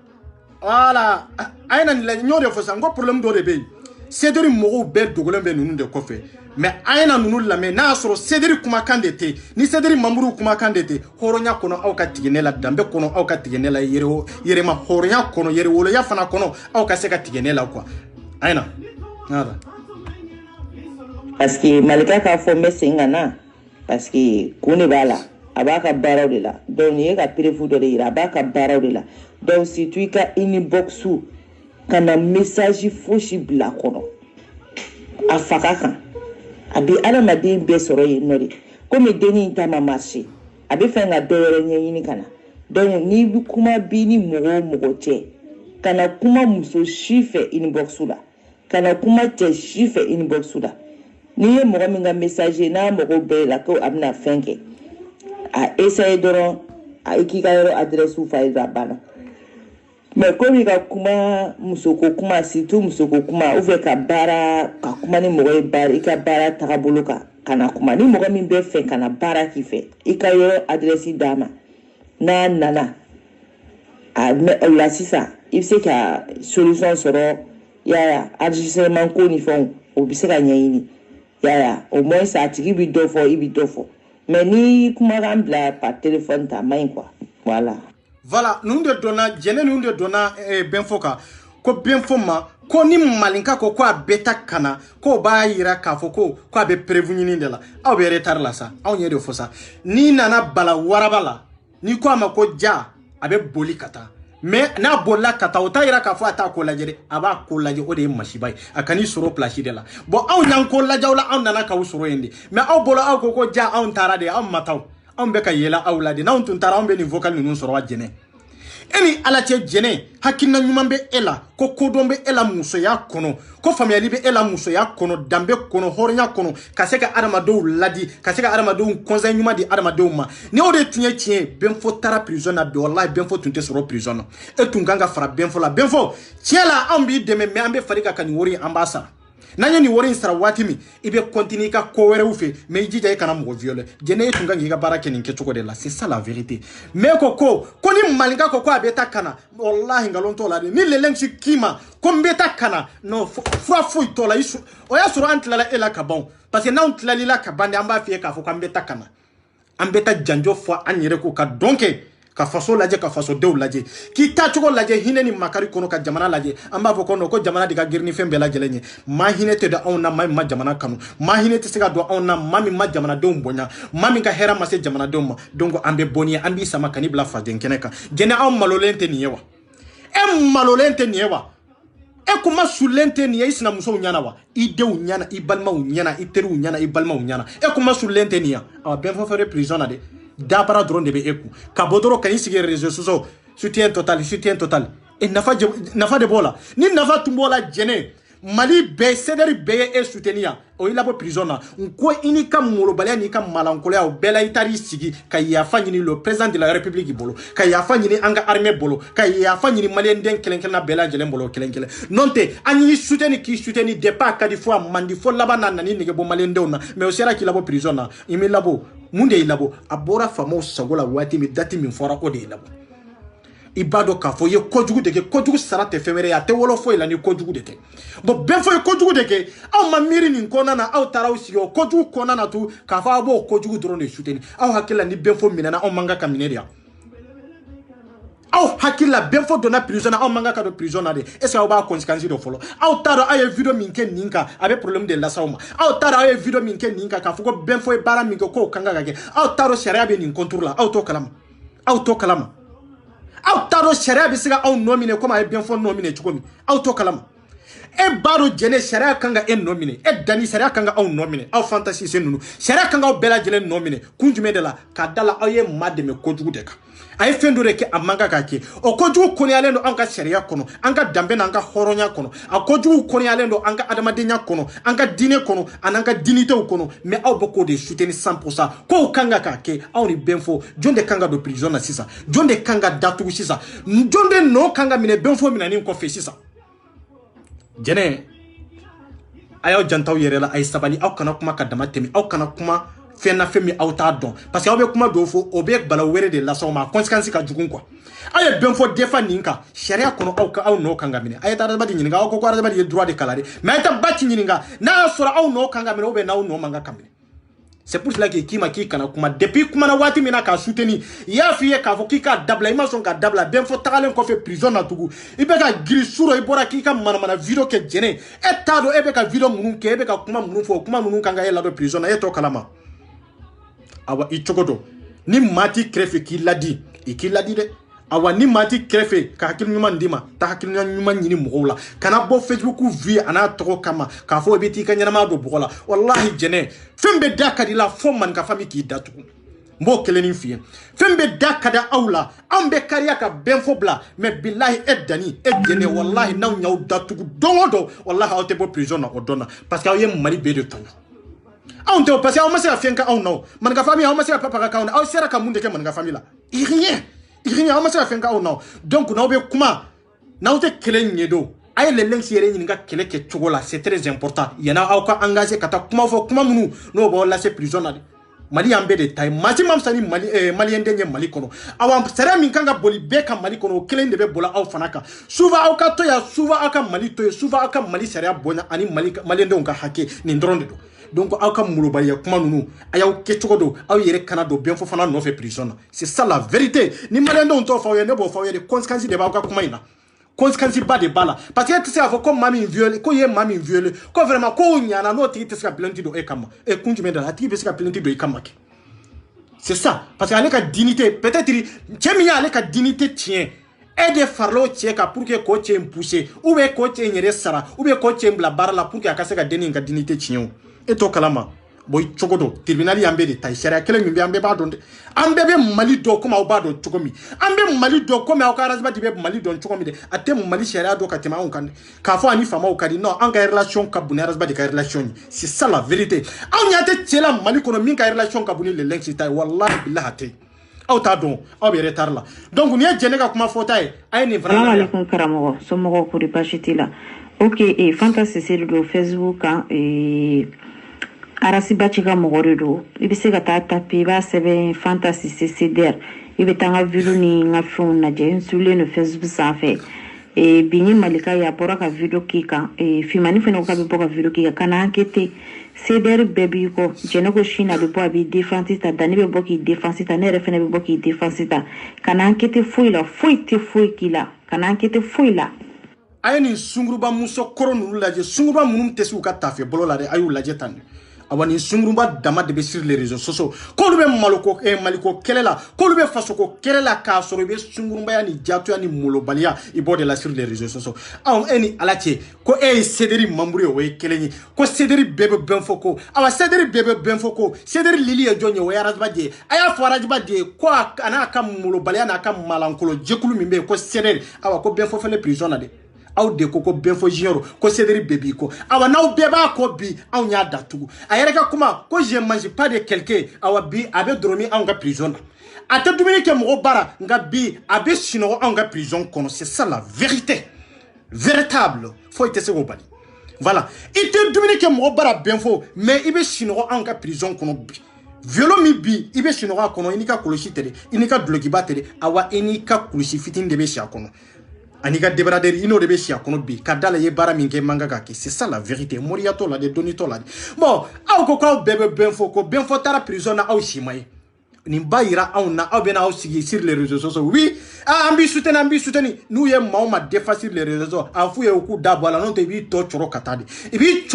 voilà ayna ni la nyore fo sango problème do rebe Cédric mogo be dogolen be nunu de kofe mais ayna nunu lame na soro Cédric kuma kandete ni Cédric mamuru kuma kandete horonya kono aw ka tigenela dambe kono aw ka tigenela yere ma horonya kono yere wolo ya fana kono aw ka se ka tigenela quoi ayna nada parce que malika ka fo mesengana parce que kone bala abaka baraw de la donc ni ka prefu do de ira abaka baraw de la donc si tu ka inboxu kana message foshi bila kono afaka kan abi alamaden be soro ye nori comme deni tama marché abi fenga dore nyini kana donc ni bi kuma bi ni mogo che kana kuma muso chiffre inbox la kana kuma che chiffre inbox la ni ye mogo minga message na mogo be la ko abna fenke a essayer doron a ikika yoro adresse ou faida bana mais comme ka kuma musoko kuma situ musoko kuma ou fait ka bara ka kuma ni mogo bara ika bara tagabolo ka kana kuma ni mogo min be fe kana bara ki fe ika yo adresse dama na nana a la sisa il sait ka solution soro ya enregistrement ko ni fon o bi se ka nyini ya au moins ça tigi bi dofo ibi dofo mais ni kuma rambla par téléphone ta main quoi voilà. Voilà, nous de donna, jene nous de donna benfoka, ko benfoma, ko ni malinka ko kwa beta kana, ko ba yira ka foko, ko be prévenu de la, aw be retard la sa, aw nye de fosa. Ni nana bala warabala, ni ko ma ko ja, abe boli kata. mais n'a bolla kata ota ira ka fo ata ko lajere aba ko laje o de mashibai akani soro place de la bon aw nyan ko lajawla aw nana ka soro yende mais aw bolo aw ko ja aw tara de aw mataw aw be ka yela aw la de na tun tara aw be ni vocal ni soro wa jene eni ala che jene hakina nyuma be ela ko kodombe ela muso ya kono ko family be ela muso ya kono dambe kono hornya kono kaseka adamadow ladi kaseka adamadow konza nyuma di adamadow ma ni o de tie ben fo tara prison na be wallahi ben fo tunte soro prison e tunganga fara ben fo la ben fo tiela ambi de me ambe farika kan wori ambassa nanya ni wori sara watimi ibe continue ka ko were ufe me jija kana mo viole jene tunga ngiga barake ninke choko de la c'est ça la vérité mais ko ni malinga ko abeta kana wallahi ngalonto la ni lelenchi kima ko mbeta kana no fo itola isu oya suru antla la ela kabon parce que na antla la kabande amba fie ka fo ko mbeta kana ambeta janjo fo anyere ko ka donke ka faso laje ka faso dew laje ki ta choko laje hineni makari kono ka jamana laje amba fo kono ko jamana diga girni fembe laje lenye ma hinete da ona ma jamana kanu ma hinete sega do ona mami ma jamana dew bonya mami ka hera mase jamana dew ma dongo ambe boni ambi sama kanibla fa denkeneka jene aw malolente niyewa malolente niyewa kuma sulente niye isna muso nyana wa idew nyana ibalma nyana iteru nyana ibalma nyana kuma sulente niya aw ben fo fere prison ade dabara drone de be eku kabodoro kan isige réseaux sociaux soutien total et nafa de bola ni nafa tumbola jene mali be sederi be e soutenia o ila bo prison na ko inika molo balia ni kam malankola o bela itari sigi kay ya fanyini le président de la république bolo kay ya fanyini anga armée bolo kay ya fanyini malien den kelenkel na bela jelen bolo kelenkel nonte ani souteni ki souteni de pas kadi fois mandi fo labana nani ni bo malien dewna mais o sera ki labo prison na imi labo munde ilabo abora famo sagola wati mi dati mi fora o de ilabo ibado ka fo ye kojugu de ke kojugu sarate femere ya te wolo fo ila ni kojugu de ke bo ben fo ye kojugu de ke aw ma miri ni kona na aw taraw siyo kojugu kona na tu ka fa bo kojugu drone shuteni aw hakila ni ben fo minana aw manga kamine dia aw hakila ben fo dona prison aw manga ka do prison na de est-ce aw ba conséquence do folo aw taro ay video minke ninka avec problème de la sauma aw taro ay video minke ninka ka fo ko ben fo bara minke ko kanga gage aw taro sharia be ni contour la aw to kalama aw taro sharia be siga aw nomine comme ay ben fo nomine chukomi aw to kalama e baro jene sharia kanga en nomine e dani sharia kanga aw nomine aw fantasy senunu sharia kanga aw bela jele nomine kunjume de la ka dala aw ye mademe kojugu de ka ay fendure ke amanga kake o kojugu koni alendo anka sharia kono anka dambe na anka horonya kono a kojugu koni alendo anka adamadenya kono anka dine kono anka dinite kono mais aw boko de soutenir 100% ko kanga kake aw ni benfo jonde kanga do prison na sisa jonde kanga datu sisa jonde no kanga mine benfo mina ni ko fe sisa jene ayo jantaw yere la ay sabali aw kana kuma kadama temi aw kana kuma fena femi aw ta don parce que aw be kuma do fo obe bala were de la so ma conséquence ka jugun quoi ay ben fo defa ninka sharia kono aw no kanga mine ay ta rabadi nyinga aw ko ko rabadi droit de calare mais ta batti nyinga na sura aw no kanga mine obe na aw no manga kamine c'est pour cela que kima ki kana kuma depuis kuma na wati mina ka soutenir ya fiye ka fo ki ka dabla ima son ka dabla ben fo tagalen ko fe prison na tugu ibe ka giri suro ibora ki ka mana video ke jene etado ebe ka video munun ke ebe ka kuma munun fo kuma munun kanga ela do prison na eto kalama awa ichogodo ni mati krefe ki ladi de awa ni mati krefe ka hakil nyuma ndima ta hakil nyuma nyini mugola kana bo Facebook vi ana toko kama ka fo biti ka nyama do bola wallahi jene fembe dakadi la fo man ka fami ki datu mbo keleni fiye fembe dakada awla ambe kariya ka benfo bla mais billahi edani edene wallahi naw nyaw datu dongodo wallahi awte bo prison na odona parce que awye mari be de ton aw te parce que aw masira fienka aw no man ka fami aw masira papa ka aw sera ka munde ke man ka fami la rien aw masira fienka aw no donc na be kuma na awte kelen nyedo ay le leng sire ni nga kele ke chogola c'est très important yana aw ka engagé kata kuma fo kuma munu no bo la se prison na mali ambe de tay mati mam sani mali endenye mali kono awam sere min kanga boli be ka mali kono kelen de be bola aw fanaka suva aw ka to ya suva aka mali to suva aka mali sere bonya ani mali ende on ka hake ni ndronde do donc aw ka muloba ya kuma nunu ayaw ke chogodo aw yere kanado bien fo fana no fe prison c'est ça la vérité ni mali ende on to fa ne bo fa yere conséquence de ba ka kuma ina conséquence ba de bala parce que tu sais faut comme mami violé ko ye mami violé ko vraiment ko nyana no ti teska plainte do e kama e kunju menda ati be ska plainte do e kama c'est ça parce que avec la dignité peut-être chemi avec la dignité tient e de farlo cɛ ka pour que ko cɛ pousser ou bien ko cɛ yɛrɛ sara ou bien ko cɛ bila baara la pour que a ka se ka denni in ka dignité tiɲɛ e to kalama boy cogo do tribunal y'an bɛɛ de ta sariya kelen min bɛ an bɛɛ b'a dɔn dɛ an bɛɛ bɛ Mali dɔn comme aw b'a dɔn cogo min an bɛ Mali dɔn comme aw ka arrangement bɛ Mali dɔn cogo min dɛ a tɛ Mali sariya dɔn ka tɛmɛ anw kan dɛ k'a fɔ ani faamaw ka di non an ka relation ka bon ni arrangement de ka relation ye c'est ça la vérité anw ɲɛ tɛ cɛ la Mali kɔnɔ min ka relation ka bon ni le lynx ta ye wallahi billahi a tɛ aw t'a dɔn aw bɛ retard la donc ni ye jɛnɛ ka kuma fɔta ye a ye nin fana Salam alaikum karamɔgɔ somɔgɔw kori baasi t'i la ok Fanta Sise de don Facebook kan Arasi Baci ka mɔgɔ de don i bɛ se ka taa taper i b'a sɛbɛn Fanta Sise CDR i bɛ taa n ka video ni n ka fɛnw lajɛ n sulen don Facebook sanfɛ Binyi Malika ya bɔra ka video k'i kan Fimani fana ko k'a bɛ bɔ ka video k'i kan ka na enquêter CDR bɛɛ b'i kɔ jɛnɛ ko Chine a bɛ bɔ a b'i défense ta Dani bɛ bɔ k'i défense ta ne yɛrɛ fana bɛ bɔ k'i défense ta ka na enquêter foyi la foyi tɛ foyi k'i la ka na enquêter foyi la a ye nin sunguruba muso kɔrɔ ninnu lajɛ sunguruba minnu tɛ se u ka tafe bolo la dɛ a y'u lajɛ tan de awa nin sunguruba dama de bɛ sur les réseaux sociaux k'olu bɛ maliko kɛlɛ la k'olu bɛ fasoko kɛlɛ la k'a sɔrɔ i bɛ sungurubaya ni jatuya ni molobaliya i b'o de la sur les réseaux sociaux anw e ni ala cɛ ko e ye Sederi membre ye o ye kelen ye ko Sederi bɛɛ bɛ bɛn fɔ ko awa Sederi bɛɛ bɛ bɛn fɔ ko Sederi lili ye jɔn ye o ye arajiba de ye a y'a fɔ arajiba de ye ko a n'a ka molobaliya n'a ka malankolo jɛkulu min bɛ yen ko Sederi awa ko bɛn fɔ fɛnɛ prison na de aw de ko Benfo Junior ko Sederi bébé ko awa n'aw bɛɛ b'a ko bi anw y'a datugu a yɛrɛ ka kuma ko je mange pas de quelqu'un awa bi a bɛ dɔrɔmi anw ka prison na a tɛ dumuni kɛ mɔgɔ bara nka bi a bɛ sunɔgɔ anw ka prison kɔnɔ c'est ça la vérité véritable foyi tɛ se k'o bali voilà i tɛ dumuni kɛ mɔgɔ bara Benfo mais i bɛ sunɔgɔ anw ka prison kɔnɔ bi violon mi bi i bɛ sunɔgɔ a kɔnɔ i n'i ka kɔlɔsi tɛ dɛ i n'i ka dulokiba tɛ dɛ awa i n'i ka kulusi fitini de bɛ si a kɔnɔ ani ka débradeur ino de be si a kono bi ka dala ye bara min ke manga ka ke c'est ça la vérité moriya to la de doni to la bon aw ko ko bebe Benfo ko Benfo tara prison na aw shimay ni ba yira aw na aw bena aw sigi sur les réseaux sociaux oui ambi soutenir nous ye ma défacer les réseaux sociaux a fu ye ku dabo la non te bi to choro katade ibi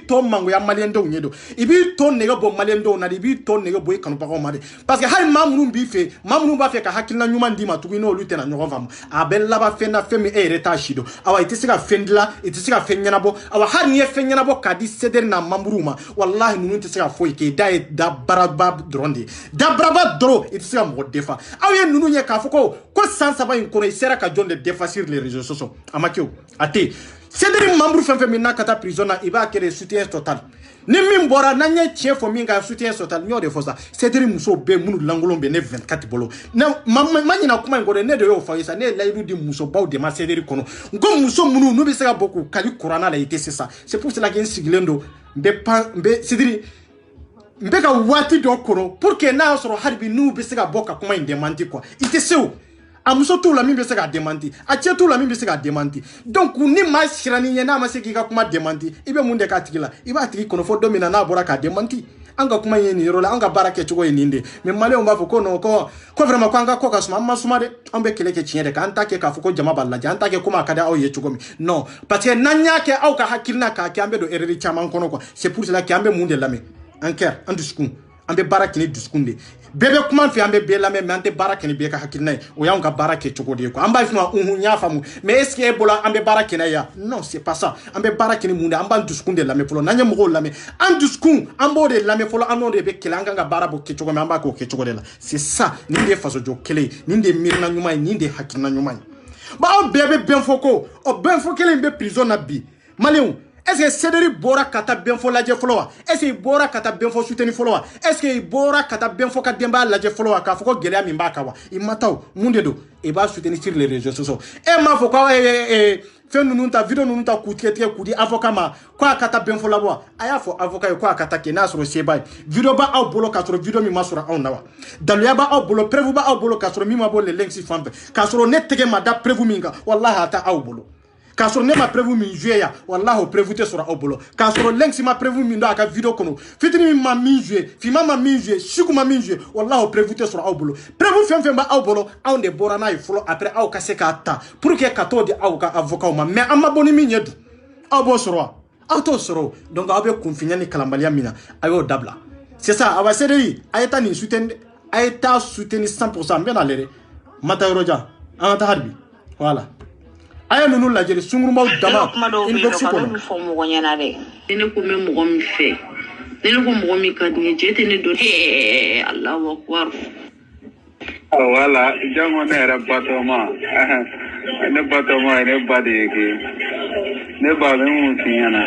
to mango ya malien do nyedo ibi to nega bo malien do na ibi to nega bo kanu pa ko made parce que hay mamunu bi fe mamunu ba fe ka hakilna nyuma ndima tugu no lutena nyogo fam a bella ba fe na fe mi e reta shido awa itisi ka fendla itisi ka fenyana bo awa har ni fenyana bo kadi Sederi na mamburuma wallahi nunu itisi ka foyi ke da baraba dronde da brava dro itisi ka mo defa aw ye nunu ye ka foko ko sans savoir une connaissance ka jonde défacer les réseaux sociaux amakio ate Sederi membre fenfe minna kata prison na iba kere soutien total ni min bora na nya chien fo min ga soutien total nyo de fosa Sederi muso be munu langolo be ne 24 bolo na manyina kuma ngore ne de yo fa isa ne laidu di muso baw de ma Sederi kono ngo muso munu no be sega boku kali corona la ite c'est ça c'est pour cela que sigilendo be Sederi mbe ka wati do kono pour que na soro harbi nu be sega boka kuma indemandi quoi ite seu amuso tout la min be se ka démenti a cɛ tout la min be se ka démenti donc ni ma sirani ɲɛ n'a ma se k'i ka kuma démenti i bɛ mun de k'a tigi la i b'a tigi kɔnɔ fɔ don min na n'a bɔra k'a démenti an ka kuma ye nin yɔrɔ la an ka baara kɛcogo ye nin de mais maliyɛnw b'a fɔ ko non ko vraiment ko an ka ko ka suma an ma suma dɛ an bɛ kɛlɛ kɛ tiɲɛ de kan an t'a kɛ k'a fɔ ko jama b'a lajɛ an t'a kɛ komi a ka di aw ye cogo min non parce que n'an y'a kɛ aw ka hakilina k'a kɛ an bɛ don erreur caman kɔnɔ quoi c'est pour cela que an bɛ mun de lamɛn an cœur an dusukun an bɛ baara kɛ ni dusukun de bɛɛ bɛ kuma fɛ an bɛ bɛɛ lamɛn mais an tɛ baara kɛ ni bɛɛ ka hakilina ye o y'anw ka baara kɛ cogo de ye quoi an b'a fɔ ma n y'a faamu mais est ce que e bolo an bɛ baara kɛ n'a ye yan non c'est pas ça an bɛ baara kɛ ni mun de an b'an dusukun de lamɛn fɔlɔ n'an ye mɔgɔw lamɛn an dusukun an b'o de lamɛn fɔlɔ an n'o de bɛ kɛlɛ an kan ka baara bɔ kɛcogo min an b'a k'o kɛcogo de la c'est ça nin de ye fasojɔ kɛlɛ ye nin de ye miirina ɲuman ye nin de ye hakilina ɲuman ye bon aw bɛɛ bɛ Benfo ko o Benfo kelen in bɛ prison na bi maliyɛnw est-ce que Sederi bora kata Benfo lajɛ fɔlɔ wa est-ce que bora kata Benfo soutenir fɔlɔ wa est-ce que bora kata Benfo ka denbaya lajɛ fɔlɔ wa k'a fɔ ko gɛlɛya min b'a kan wa i ma taa o mun de don i b'a soutenir sur les réseaux sociaux e m'a fɔ ko fɛn ninnu ta video ninnu ta k'u tigɛ k'u di avocat ma ko a ka taa Benfo labɔ wa a y'a fɔ avocat ye ko a ka taa kɛ n'a sɔrɔ seba ye video b'a aw bolo k'a sɔrɔ video min ma sɔrɔ anw na wa daluya b'a aw bolo preuve b'a bolo k'a sɔrɔ min ma bɔ le lynx fan fɛ k'a sɔrɔ ne tɛgɛ ma da preuve min kan wallahi a t'a aw bolo k'a sɔrɔ ne ma preuve min joué ya wallahi o preuve tɛ sɔrɔ aw bolo k'a sɔrɔ lynx ma preuve min don a ka video kɔnɔ fitini min ma min joué fima ma min joué siku ma min joué wallahi o preuve tɛ sɔrɔ aw bolo preuve fɛn fɛn b'a aw bolo anw de bɔra n'a ye fɔlɔ après aw ka se k'a ta pour que ka t'o di aw ka avocat ma mais an ma bɔ ni min ye dun aw b'o sɔrɔ wa aw t'o sɔrɔ donc aw bɛ kunfinya ni kalanbaliya min na a y'o dabila c'est ça awa Sederi a ye taa nin soutenir a ye taa soutenir 100% n bɛ na lere mata yɔrɔ jan an ka taa hali bi voilà aya nunu lajeli sungurumbaw dama inbox ko no fo mo nyana de ne ko me mo mi fe ne ko mo mi ka ni jete ne do he Allahu akbar wala jango ne ra batoma ne batoma ne bade ke ne ba me mu tinyana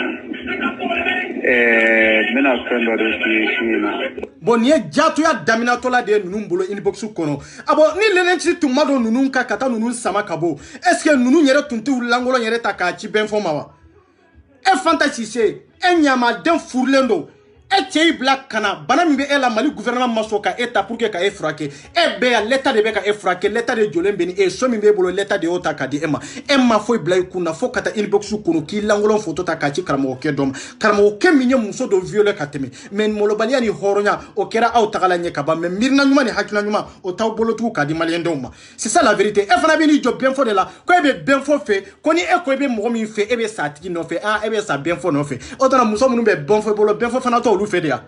mena kendo de shina bon ni jatu ya damina tola de nunu bolo inbox kono abo ni lenen ci tumado nunu ka kata nunu sama kabo est-ce que nunu yere tuntu langolo yere ta ka ci ben fo mawa e fantasy se e nyama den furlendo e tei black kana bana mbe ela mali gouvernement masoka eta pour que ka e frake e be ya l'état de be ka e frake l'état de jolembe ni e so mbe bolo l'état de ota ka di emma foi blay kuna fo kata inbox kuno ki langolon photo ta ka ci karamo ke dom karamo ke minye muso do violer kateme men molobaliya ni horonya o kera au tagala nye kaba men mirna nyuma ni hakina nyuma o taw bolo tu ka di malien dom c'est ça la vérité e fana be ni job bien fo de la ko e be bien fo fe ko ni e ko e be mo mi fe e be satigi no fe e be sa bien fo no fe o dona muso munu be bon fo bolo bien fo fana to fedia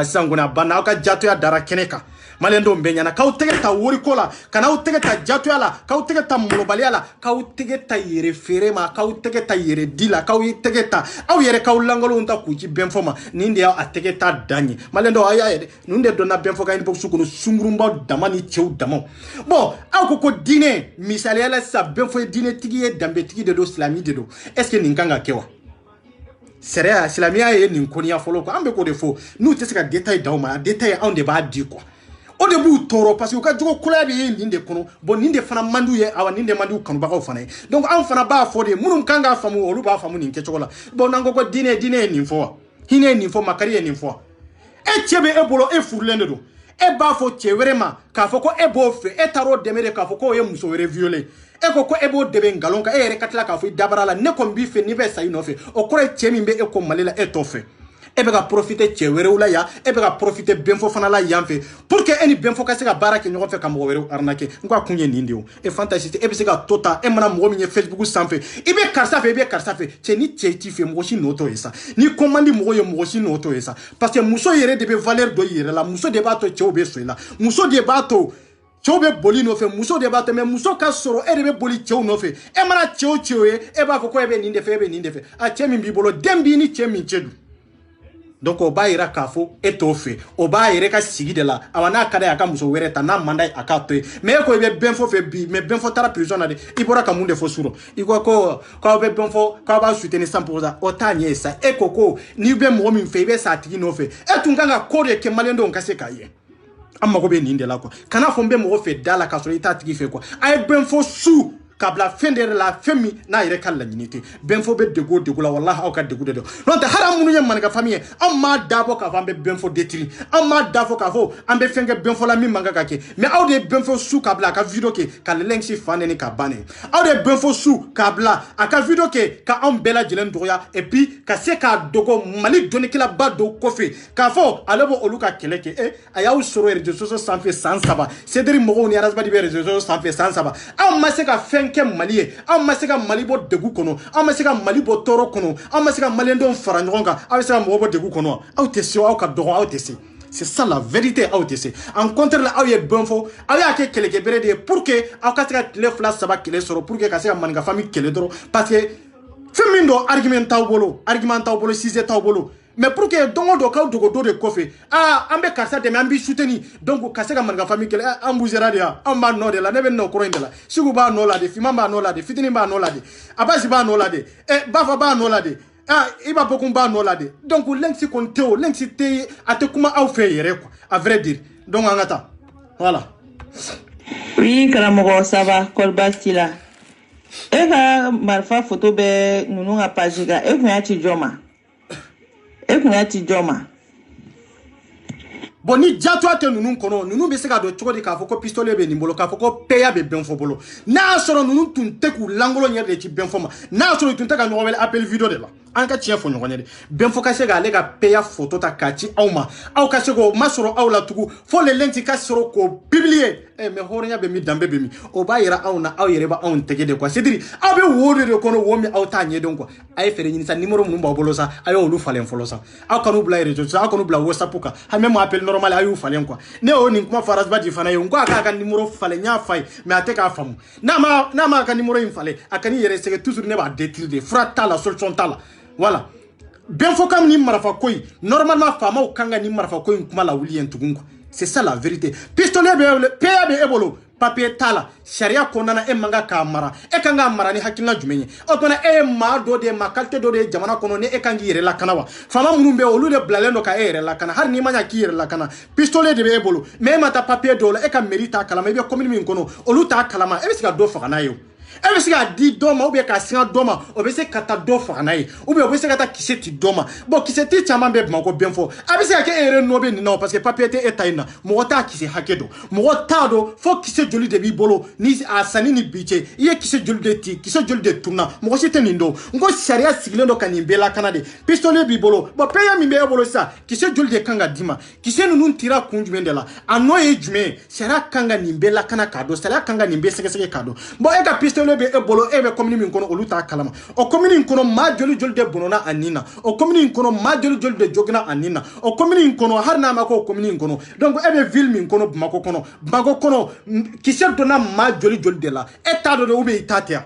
sanguna bana ka jato ya dara keneka malendo mbenyana ka utegeta wori kola kana utegeta jato ya la ka utegeta mulobali ala ka utegeta yere ferema ka utegeta yere dila ka utegeta au yere ka ulangolo unta kuji benfoma ninde ya ategeta danyi malendo aya nunde dona benfo ka inbox kunu sungurumba damani chew damo bon au koko dine misali ala sa benfo dine tigi e dambe tigi de do islami de do est-ce que ninkanga kewa Seria Islamia ye nin konia folo ko ambe ko defo nous te seka détail dawma détail on de ba di quoi au début toro parce que ka jogo kula be yin de kono bon ninde fana mandu ye awa ninde mandu kanu ba ko fana donc an fana ba fo de munum kanga famu olu ba famu nin ke chokola bon nango ko dine nin fo hine nin fo makari nin fo e chebe e bolo e furlende do e ba fo chewerema ka fo ko e bo fe e taro demere ka fo ko e muso were violer eko ko ebo debe ngalonka e yere katla ka fu dabarala ne ko mbi fe ni be sayi no fe o kore chemi mbe e ko malela e to fe e be ka profiter chewere ula ya e be ka profiter benfo fana la yamfe pour que eni benfo ka se ka baraka nyogo fe kam were arnake ngwa kunye nindi o e fantasy e be se ka tota e mana mo mi Facebook sanfe e be karsa fe che ni cheti fe mo shi noto esa ni commande mo ye mo shi noto esa parce que muso yere de be valeur do yere la muso de ba to chewbe so la muso de ba to chobe boli no fe muso de bato me muso ka soro e de boli chew no fe e mana chew e ba ko ebe ninde fe a chemi bibolo dembi ni chemi chedu donc o ba ira kafo e to fe o ba ire ka sigi de la awana kada ya ka muso were ta na mandai akato me ko ebe benfo fe bi me benfo tara prison na de ibora ka munde fo suro iko ko be benfo ka ba soutenir 100% o tanye sa e koko ni be mo mi fe be sa tigi no fe e tunganga kore ke malendo nkase kaye amma ko be ninde la ko kana fombe mo fe dala ka so ita tigi fe ko ay benfo su kabla fendere la femi na yere kala nyinite benfo be dego la wallahi au ka dego de non te haram munu nyam manga famille amma dabo ka fambe benfo detri amma dafo ka fo ambe fenge benfo la mi manga ka ke mais au de benfo su kabla ka video ke ka lengsi fane ni ka bane au de benfo su kabla aka video ke ka on bela jelen doya et puis ka se ka dogo mali doni kila bado kofi ka fo alebo oluka keleke aya usoro réseaux sociaux sans fait sans saba cedri mo ni arasba di réseaux sociaux sans fait sans saba amma se ka ke maliye am masika malibo degu kono am masika malibo toro kono am masika malendo fara ngonga am masika mobo degu kono aw tesi aw ka dogon aw tesi c'est ça la vérité aw tesi en contre la aw ye benfo aw ya ke keleke berede pour que aw ka tika le flas saba kele soro pour que ka sika manga famille kele doro parce que femindo argument taw bolo size taw bolo mais pour que dongo do kaw dogo do de kofe ambe karsa de ambi soutenir donc kaseka manga famille kele ambuzera dia amba no de la nebe no koro indela sigu ba no la de fima ba no la de fitini ba no la de abazi ba no la de bafa ba no la de iba bokum ba no la de donc lensi konteo lensi te ate kuma au fe yere quoi à vrai dire donc angata voilà oui karamogo ça va kolbastila eka marfa photo be nunu nga pajiga ekunyati joma boni jato ate nunu kono nunu be se ka do choko di ka foko pistolet be ni bolo ka foko peya be benfo bolo na soro nunu tunte ku langolo nyer de ci benfo ma na soro tunte ka no appel video de la an ka tiɲɛ fɔ ɲɔgɔn ye de bɛn fo ka se k'ale ka peya photo ta k'a ci aw ma aw ka se k'o ma sɔrɔ aw la tugun fo le lenti ka sɔrɔ k'o publier mais hɔrɔnya bɛ min danbe bɛ min o b'a yira aw na aw yɛrɛ b'a anw tɛgɛ de quoi c'est dire aw bɛ wo de kɔnɔ wo min aw t'a ɲɛdɔn quoi a ye fɛɛrɛ ɲini sa numéro minnu b'aw bolo sa a y'olu falen fɔlɔ sa aw kan'u bila réseau sociaux aw kan'u bila WhatsApp kan hali même appel normal a y'u falen quoi ne y'o nin kuma Faraz Badji fana ye n ko a k'a ka numéro falen n y'a f'a ye mais a tɛ k'a faamu n'a ma ka numéro in falen a ka n'i yɛrɛ sɛgɛ toujours ne b'a détruire de fura t'a la solution t'a la voilà bɛn fɔ kam ni marafa ko in normalement faamaw kan ka ni marafa ko in kuma la wuli yen tugun quoi c'est ça la vérité pistolet bɛ peya bɛ e bolo papier t'a la sariya kɔnɔna e man kan k'a mara e kan k'a mara ni hakilina jumɛn ye o tuma e ye maa dɔ de ye maa qualité dɔ de ye jamana kɔnɔ ni e kan k'i yɛrɛ lakana wa faama minnu bɛ yen olu de bilalen don ka e yɛrɛ lakana hali n'i ma ɲa k'i yɛrɛ lakana pistolet de bɛ e bolo mais e ma taa papier dɔw la e ka mairie t'a kalama i bɛ commune min kɔnɔ olu t'a kalama e bɛ se ka dɔ faga n'a ye o e bɛ se k'a di dɔ ma ou bien k'a singa dɔ ma o bɛ se ka taa dɔ faga n'a ye ou bien o bɛ se ka taa kisɛ ti dɔ ma bon kisɛ ti caman bɛ Bamakɔ bɛn fɔ a bɛ se ka kɛ e yɛrɛ nɔ bɛ nin na parce que papier tɛ e ta in na mɔgɔ t'a kisɛ hakɛ dɔn mɔgɔ t'a dɔn fo kisɛ joli de b'i bolo ni a sanni ni bi cɛ i ye kisɛ joli de ti kisɛ joli de tunna mɔgɔ si tɛ nin dɔn n ko sariya sigilen don ka nin bɛɛ lakana de pistolet b'i bolo bon peya min bɛ e bolo sisan kisɛ joli de kan ka d'i ma kisɛ ninnu tira kun jumɛn de la a nɔ ye jumɛn ye sariya kan ka nin bɛɛ lakana k'a dɔn sariya kan ka nin bɛɛ sɛgɛsɛgɛ k'a dɔn bon e ka pistolet bɛ e bolo e bɛ commune min kɔnɔ olu t'a kalama o commune in kɔnɔ maa joli joli de bɔnna a nin na o commune in kɔnɔ maa joli joli de joginna a nin na o commune in kɔnɔ hali n'a ma k'o commune in kɔnɔ donc e bɛ ville min kɔnɔ Bamakɔ kɔnɔ kisɛ donna maa joli joli de la e t'a dɔn de ou bien i t'a tɛ yan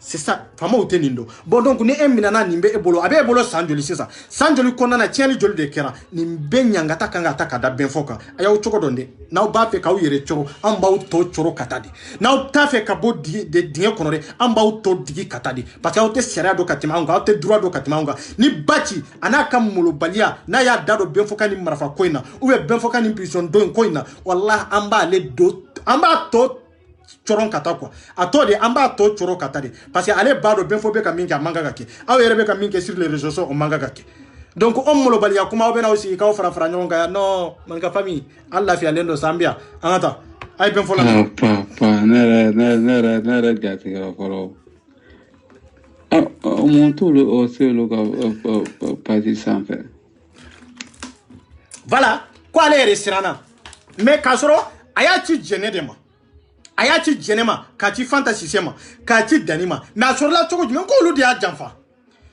c'est ça faamaw tɛ nin dɔn bon donc ni e minɛna nin bɛ e bolo a bɛ e bolo san joli sisan san joli kɔnɔna na tiɲɛni joli de kɛra nin bɛɛ ɲangata kan ka ta ka da bɛn fɔ kan a y'aw cogo dɔn dɛ n'aw b'a fɛ k'aw yɛrɛ coro an b'aw tɔ coro ka taa de n'aw t'a fɛ ka bɔ dingɛ kɔnɔ dɛ an b'aw tɔ digi ka taa de parce que aw tɛ sariya dɔn ka tɛmɛ anw kan aw tɛ droit dɔn ka tɛmɛ anw kan ni Badji a n'a ka molobaliya n'a y'a da don bɛn fɔ ka ni marifa ko in na ou bien bɛn fɔ ka ni prison don ko in na wallahi an b'ale don an b'a tɔ coron kata quoi a to de an b'a tɔ coro kata de parce que ale b'a dɔn bɛn fɔ bɛ ka min kɛ a man kan ka kɛ aw yɛrɛ bɛ ka min kɛ sur les réseaux sociaux o man kan ka kɛ donc o molobaliya kuma aw bɛ n'aw sigi k'aw fara ɲɔgɔn kan yan non Manika famille an lafiyalen don sa an bɛ yan an ka taa a ye bɛn fɔ la ne yɛrɛ jatigɛra fɔlɔ mun t'olu o se olu ka page sanfɛ voilà ko ale yɛrɛ siranna mais k'a sɔrɔ a y'a ci jɛnɛ de ma a y'a ci jɛnɛ ma k'a ci Fanta Sise ma k'a ci Dani ma mais a sɔrɔla cogo jumɛn ko olu de y'a janfa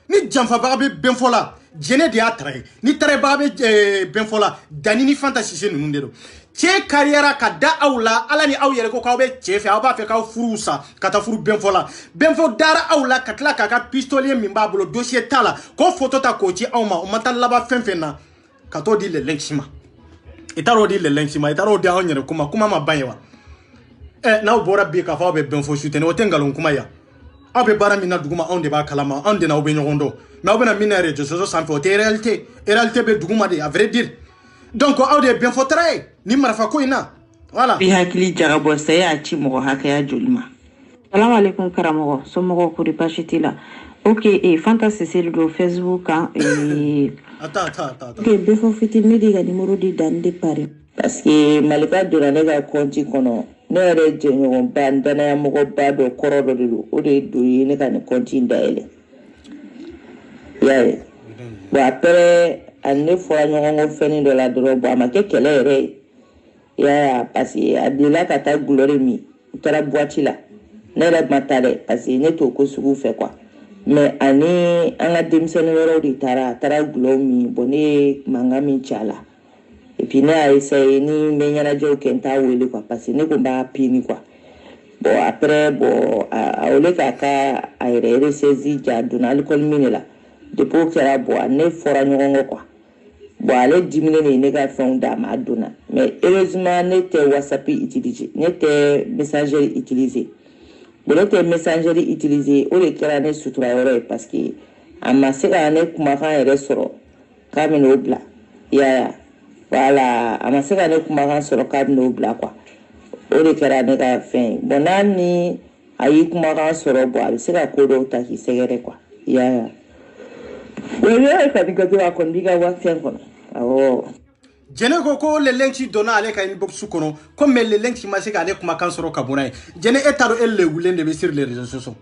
ni janfabaga bɛ bɛn fɔ la jɛnɛ de y'a tara ye ni tarabaga bɛ bɛn fɔ la Dani ni Fanta Sise ninnu de don cɛ kariyara ka da aw la ala ni aw yɛrɛ ko k'aw bɛ cɛ fɛ aw b'a fɛ k'aw furu sa ka taa furu bɛn fɔ la bɛn fɔ dara aw la ka tila k'a ka pistolet min b'a bolo dossier t'a la k'o photo ta k'o ci aw ma o ma taa laban fɛn fɛn na ka t'o di lɛlɛnsi ma i taar'o di lɛlɛnsi ma i taar'o di anw yɛrɛ kuma ma ban ye wa n'aw bɔra bi k'a fɔ aw bɛ bɛn fɔ sutɛnɛ o tɛ nkalon kuma yan aw bɛ baara min na duguma anw de b'a kalama anw de n'aw bɛ ɲɔgɔn dɔn mais aw bɛna min na réseaux sociaux sanfɛ o tɛ réalité bɛ duguma de à vrai dire donc aw de ye bɛn fɔtara ye ni marifa ko in na voilà i hakili jagabɔ sa e y'a ci mɔgɔ hakɛya joli ma salamu alaikum karamɔgɔ somɔgɔw kori baasi t'i la ok Fanta Sise de don Facebook kan attends ok bɛn fɔ fitini ne de ka numéro di Dani de pari parce que Malika donna ne ka compte kɔnɔ ne yɛrɛ jɛɲɔgɔnba n danayamɔgɔba dɔ kɔrɔ dɔ de don o de don ye ne ka nin compte dayɛlɛ i y'a ye bon après ani ne fɔra ɲɔgɔn kɔ fɛnnin dɔ la dɔrɔn bon a ma kɛ kɛlɛ yɛrɛ ye i y'a ye parce que a delila ka taa gulɔ min u taara boîte la ne yɛrɛ ma taa dɛ parce que ne t'o ko sugu fɛ quoi mais ani an ka denmisɛnnin wɛrɛw de taara a taara gulɔ min bon ne ye mankan min ci a la et puis ne y'a essayé ni n bɛ ɲɛnajɛw kɛ n t'a wele quoi parce que ne ko n b'a pini quoi bon après bon a wele k'a ka a yɛrɛ ressaisi ja donna alcool min de la depuis o kɛra bon ne fɔra ɲɔgɔn kɔ quoi bon ale diminen de ye ne ka fɛnw d'a ma a donna mais heureusement ne tɛ WhatsApp utiliser ne tɛ messagerie utiliser bon ne tɛ messagerie utiliser o de kɛra ne sutura yɔrɔ ye parce que a ma se ka ne kumakan yɛrɛ sɔrɔ k'a bɛ n'o bila i y'a ye voilà a ma se ka ne kumakan sɔrɔ k'a bɛ n'o bila quoi o de kɛra ne ka fɛn ye bon n'a ni a y'i kumakan sɔrɔ bon a bɛ se ka ko dɔw ta k'i sɛgɛrɛ quoi i y'a ye bon ne yɛrɛ ka di gato a kɔni b'i ka wari fɛn kɔnɔ awɔ. jɛnɛ ko lɛlɛnci donna ale ka inbox kɔnɔ ko mais lɛlɛnci ma se k'ale kumakan sɔrɔ ka bɔra ye jɛnɛ e t'a dɔn e lewulen de bɛ sur les réseaux sociaux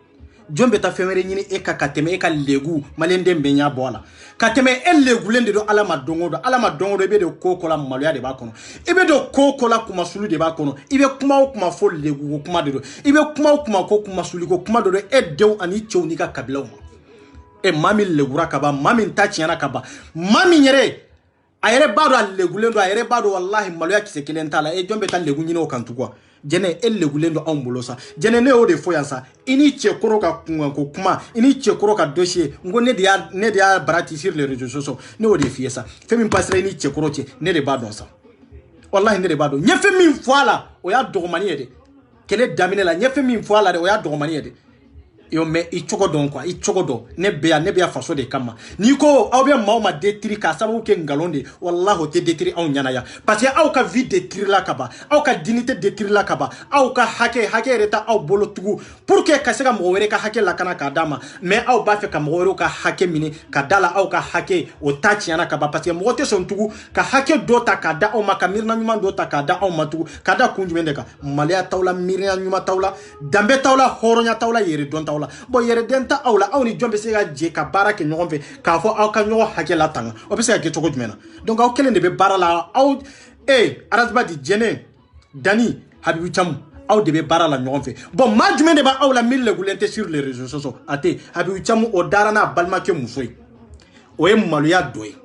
jombe ta femere nyini e ka kateme e ka legu malende mbenya bola kateme e legulende do ala ma dongo do be de koko la maluya de ba kono ibe do koko la kuma sulu de ba kono ibe kuma o kuma fo legu kuma de do ibe kuma o kuma ko kuma sulu ko kuma do e dew ani chewni ka kabila e mami legura kaba mami ntachiana kaba mami nyere ayere bado legulendo ayere bado wallahi maluya kisekelen tala e jombe ta legu nyino kantu kwa jene el legulendo on bolosa jene ne o de foyansa ini chekoro ka ko kuma ini chekoro ka dossier ngo ne dia barati sur les réseaux sociaux ne o de fiesa femi passer ini chekoro che ne de bado sa wallahi ne de bado nyefe min foala o ya dogomani ede kele damine la nyefe min foala de o ya dogomani ede yo me I chogo don quoi I chogo do ne bea faso de kama niko aw be mauma detri ka sabu ke ngalonde wallahi te detri aw nyana ya parce que aw ka vie detri la kaba aw ka dignité detri la kaba aw ka hake reta aw bolo tugu pour que ka sega mo were ka hake la kana ka dama mais aw ba fe ka mo were ka hake mini ka dala aw ka hake o tachi yana kaba parce que mo te son tugu ka hake do ta ka da aw makamirna nyuma do ta ka da aw matugu ka da kunjumende ka malia tawla mirina nyuma tawla dambe tawla horonya tawla yere don tawla bo yere denta awla awni jombe sega je ka barake nyogon fe ka fo aw ka nyogo hakela tanga o be sega ke chogo jumena donc aw kelen de be barala aw arazba di jene dani habibu cham aw de be barala nyogon fe bon ma jumene ba awla mille gulente sur les réseaux sociaux ate habibu cham o darana balma ke musoy o e maluya doy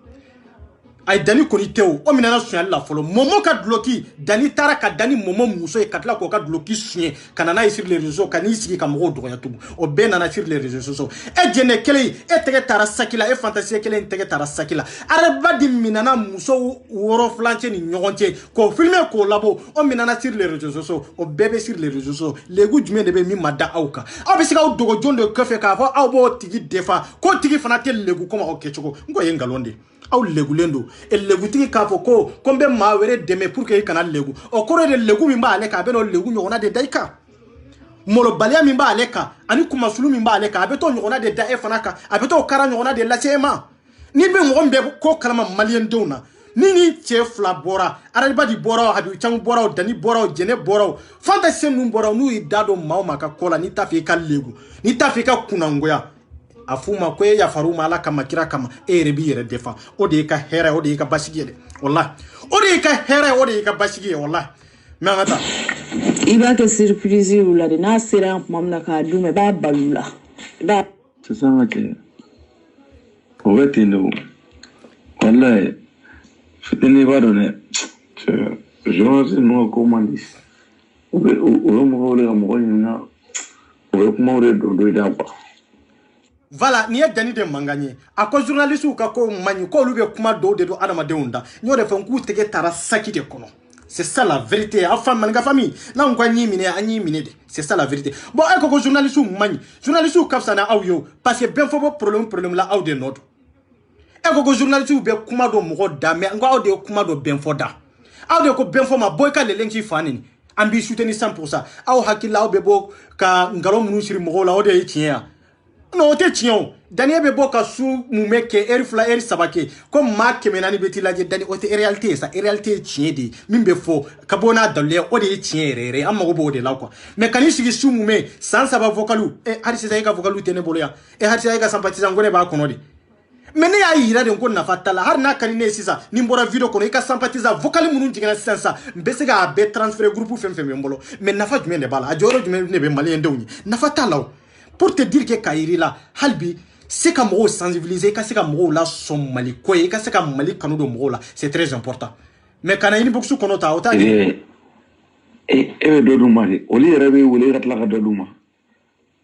ay dani koni tew o minana sunya la folo momo ka bloki dani tara ka dani momo muso e katla ko ka bloki sunye kanana sur les réseaux kanani sigi ka mogo doya tubu o benana sur les réseaux sociaux e jene kele e tege tara sakila e fantasie kele tege tara sakila araba di minana muso woro flanche ni nyogonche ko filmer ko labo o minana sur les réseaux sociaux o bebe sur les réseaux sociaux legu jume de be mi mada awka o be siga o dogo jondo kefe ka fo aw bo tigi defa ko tigi fanatel legu ko ma o kechoko ngo yengalonde aw legulendo el legutigi ka fo ko kombe ma were deme pour que kana legu o kore de legu mi ba ale ka be no legu nyona de daika molo balia mi ba ale ka ani kuma sulu mi ba ale ka be to nyona de da e fanaka abe to kara nyona de la chema ni be ngombe ko kalama malien dona ni che fla bora araba di bora habi cham bora dani bora jene bora fanta senu bora nu idado mauma ka kola ni tafi ka legu ni tafi ka kunangoya afuma kwe ya faruma ala kama kira kama rebi yere defa ode ka hera ode ka bashigede wallahi ode ka hera ode ka bashigede wallahi mangata iba ke surprise ula de na sera mamna ka dume ba balula ba sasa ke ovetino wallahi fiteni barone je no comandis o mo le mo na o mo le do ida ba voilà ni dani de manganye ako journaliste ka ko manyu ko lube kuma do de do adama de unda nyore fa nku tege tara saki de kono c'est ça la vérité enfin manga famille na ngwa nyi mine de c'est ça la vérité bon eko ko journaliste ka sana aw yo parce que ben fo problème la aw de note eko ko journaliste be kuma do mo da me ngwa aw de kuma do ben fo da aw de ko ben fo ma boy ka le lenki fanini ambi soutenir 100% aw hakila aw be bo ka ngaro munu siri mo la o de tien non te tient Daniel Beboka sou moumeke erifla sabake comme ma kemenani beti la dani o te réalité ça réalité tient di mimbe fo kabona dalle o de tient rere amago bo de la quoi mais kan yisi sou moumé sans saba vocalu e harisi za ka vocalu tene boloya e harisi za ka sympathiser ngone ba kono di mais ne ya yira de ngone na fatala har na kanine sisa ni mbora video kono e ka sympathiser vocalu munu jigana sensa mbese ga be transférer groupe fem mbolo mais na fa jume de bala ajoro jume ne be malien dewni na fatala pour te dire que Kairi la halbi c'est comme on sensibiliser que c'est comme on la somali quoi que c'est comme mali kanu do mola c'est très important mais quand il boksu kono ta ota do duma ri oli rebe wole ratla ga do duma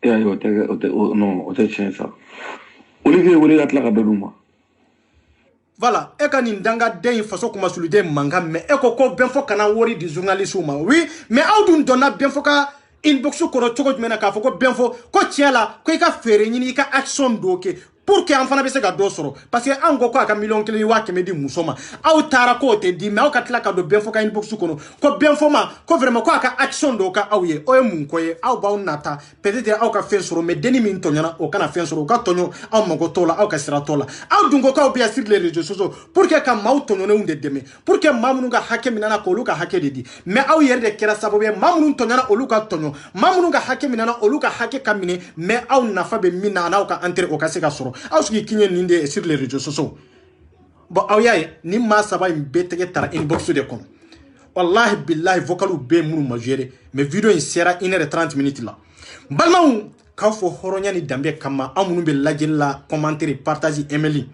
ayo te non o te chensa oli ke wole ratla ga do duma voilà e kan ndanga den faso kuma sulude manga mais e ko ben fo kana wori di journaliste ma oui mais audun donna ben fo ka inbox ko ro chogo mena ka foko benfo ko tiela ko ka fere nyini ka action doke pour que enfant be se ka do soro parce que an go ko aka million kelen wa keme di musoma aw tara ko te di mais aw ka tla ka do ben fo ka inbox kono ko ben fo ma ko vraiment ko aka action do ka aw ye o ye mun ko ye aw ba nata peut-être aw ka fen soro mais deni min tonyana o kana fen soro ka tonyo aw mago tola aw ka sira tola aw dungo ka obi sur les réseaux sociaux pour que ka maw tonyone unde deme pour que mamunu ga hake minana ko lu ka hake de di mais aw yer de kera sababu mamunu tonyana o lu ka tonyo mamunu ga hake minana o lu ka hake kamine mais aw nafa be mina na aw ka entre o ka se ka soro aw ski kinye ninde sur les réseaux sociaux bon aw yaye ni ma saba mbetege tara inbox de kon wallahi billahi vocalu be munu majere mais vidéo in sera 1h30 minutes la balmaw ka fo horonya ni dambe kama amunu be lajella commentaire partager emeli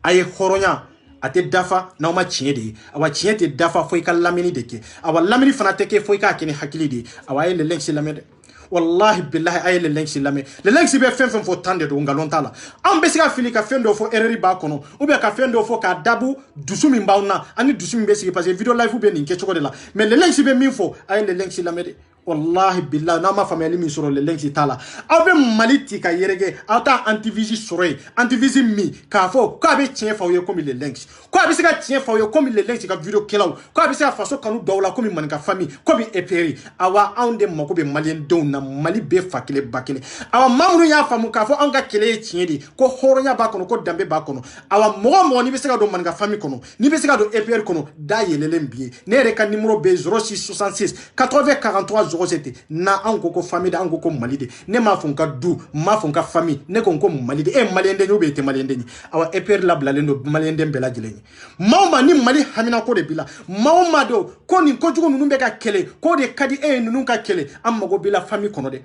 ay horonya ate dafa na ma tiɲɛ de awa tiɲɛ te dafa fo ka lamini de ke awa lamini fana te ke fo ka kini hakili de awa ye le lenksi lamede wallahi billahi ay le lenksi lame le lenksi be fen fo tande do ngalon tala am be sika fili ka fen do fo erreur ba kono ou be ka fen do fo ka dabu dusu min bawna ani dusu min be siki parce que video live be ni ke choko de la mais le lenksi be min fo ay le lenksi lamede wallahi billahi na ma famille mi soro le lenksi tala abe maliti ka yerege ata antivisi soroy antivisi mi ka fo ko abe tien fa yo comme le lenksi ko abe sika tien fa yo comme le lenksi ka video kelaw ko abe sika faso kanu dawla comme man ka famille ko bi eperi awa onde mako be malien don na mali be fakile bakile awa mamru ya famu ka fo anga kele tien di ko horonya ba kono ko dambe ba kono awa mo ni be sika do man ka famille kono ni be sika do eperi kono da yelele mbie ne re ka numéro be 0666 80 43 07 na ango ko famille ango ko malide ne ma fonka du ma fonka famille ne ko malide e malende no be te malende ni awa eper la blalendo malende bela jileni mawma ni mali hamina ko de bila mawma do ko ni ko jugo nunu be ka kele ko de kadi e nunu ka kele amma go bila famille kono de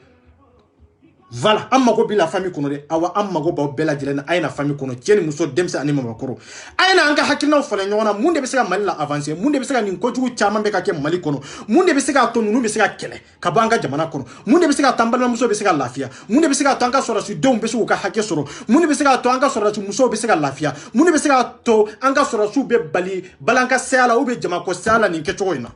voilà amma go bila famille kono de awa amma go ba bela jilena ayna famille kono tieni muso demsa ani mama koro ayna anga hakilna fala nyona munde be sega mali la avancer munde be sega ni ko jugu chama be ka ke mali kono munde be sega to nunu be sega kele ka banga jamana kono munde be sega tambala muso be sega lafia munde be sega to anga sora su dom be su ka hake soro munde be sega to anga sora su muso be sega lafia munde be sega to anga sora su be bali balanka sala ube jama ko sala ni ke choina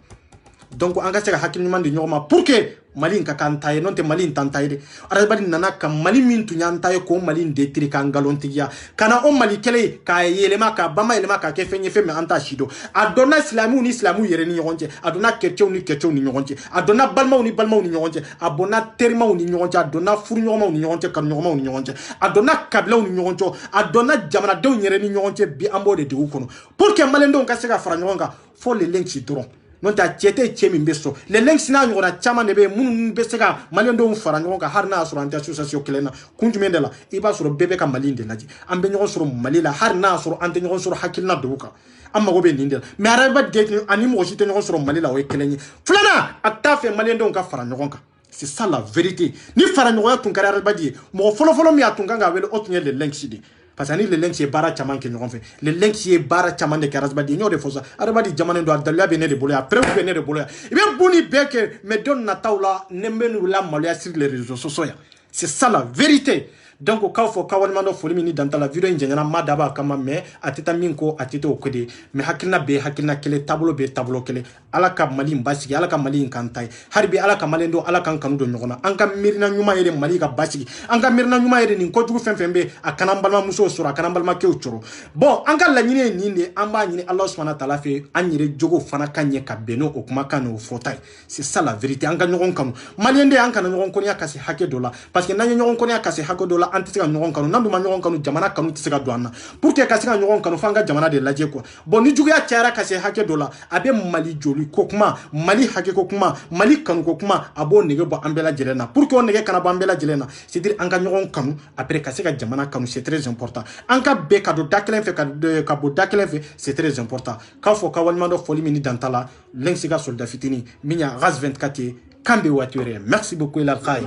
donc anga sega hakil nyuma ndi nyoma pour que mali nka kantaye non te mali ntantaye de arabadi nana ka mali min tunyantaye ko mali ndetri ka ngalontiya kana o mali kele ka yelema ka bama yelema ka ke fenye fe me anta shido adona islamu ni islamu yere ni nyonje adona ketcho ni nyonje adona balma ni nyonje abona terima ni nyonje adona furu nyoma ni nyonje kan nyoma ni nyonje adona kabila ni nyonje adona jamana de yere ni nyonje bi ambode de ukono pour que malendo nka sega fara nyonga fo le link citron non ta tiete chemi mbeso le lengs na nyora chama nebe mun besega malendo fara nyonga harna asura anta association kelena kunjumendela iba suro bebe ka malinde laji ambe nyon suro malila harna asuro ante nyon suro hakilna duka amma go be nindela me araba de ani mo shite nyon suro malila o kelenyi fulana atafe malendo ka fara nyonga c'est ça la vérité ni fara nyonga tunkara araba di mo folo mi atunganga wele otunye le lengs di parce que ni le lengs bara chaman ke nyonga fe le lengs bara chaman de karasba di nyore fosa araba di jamane do adalla be ne de bolo après be ne de bolo ibe boni beke me don na tawla nembenu la malia sur les réseaux sociaux c'est ça la vérité donc au cas où kawal mando foli mini dans la vidéo ingénieur madaba kama me ateta minko ateta okode me hakilna be hakilna kele tableau kele ala ka mali mbasigi ala ka mali nkantai harbi ala ka malendo ala kan kanu do nyogona anka mirina nyuma yere mali ka basigi anka mirina nyuma yere ni ko jugu femfembe akana mbalma muso sura akana mbalma ke uchoro bon anka la nyine nyinde amba nyine Allah subhanahu wa ta'ala fe anyire jogo fana kanye ka beno okuma kanu fotai c'est ça la vérité anka nyogon kanu maliende anka nyogon konya kasi hake dola parce que nanya nyogon konya kasi hake dola antisika nyogon kanu nandu ma nyogon kanu jamana kanu tisika douana pour que kasika nyogon kanu fanga jamana de laje quoi bon ni jugu ya tiara kasi hake dola abe mali joli kokuma mali hake kokuma mali kanu kokuma abo nege bo ambela jelena pour que on nege kana bo ambela jelena c'est dire anga nyogon kanu après kasika jamana kanu c'est très important anka be kado dakelen fe ka bo dakelen fe c'est très important ka fo ka walmando foli mini dantala lensiga soldat fitini minya ras 24 kambe wature merci beaucoup el alkhaï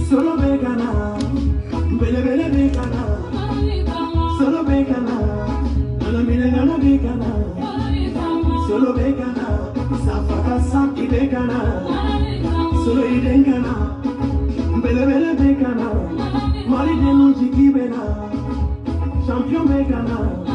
Solo vegana, bele vegana, solo vegana, nana mine nana vegana, solo vegana, safaka sapi vegana, solo idengana, bele vegana, mari de no jiki bena, champion vegana.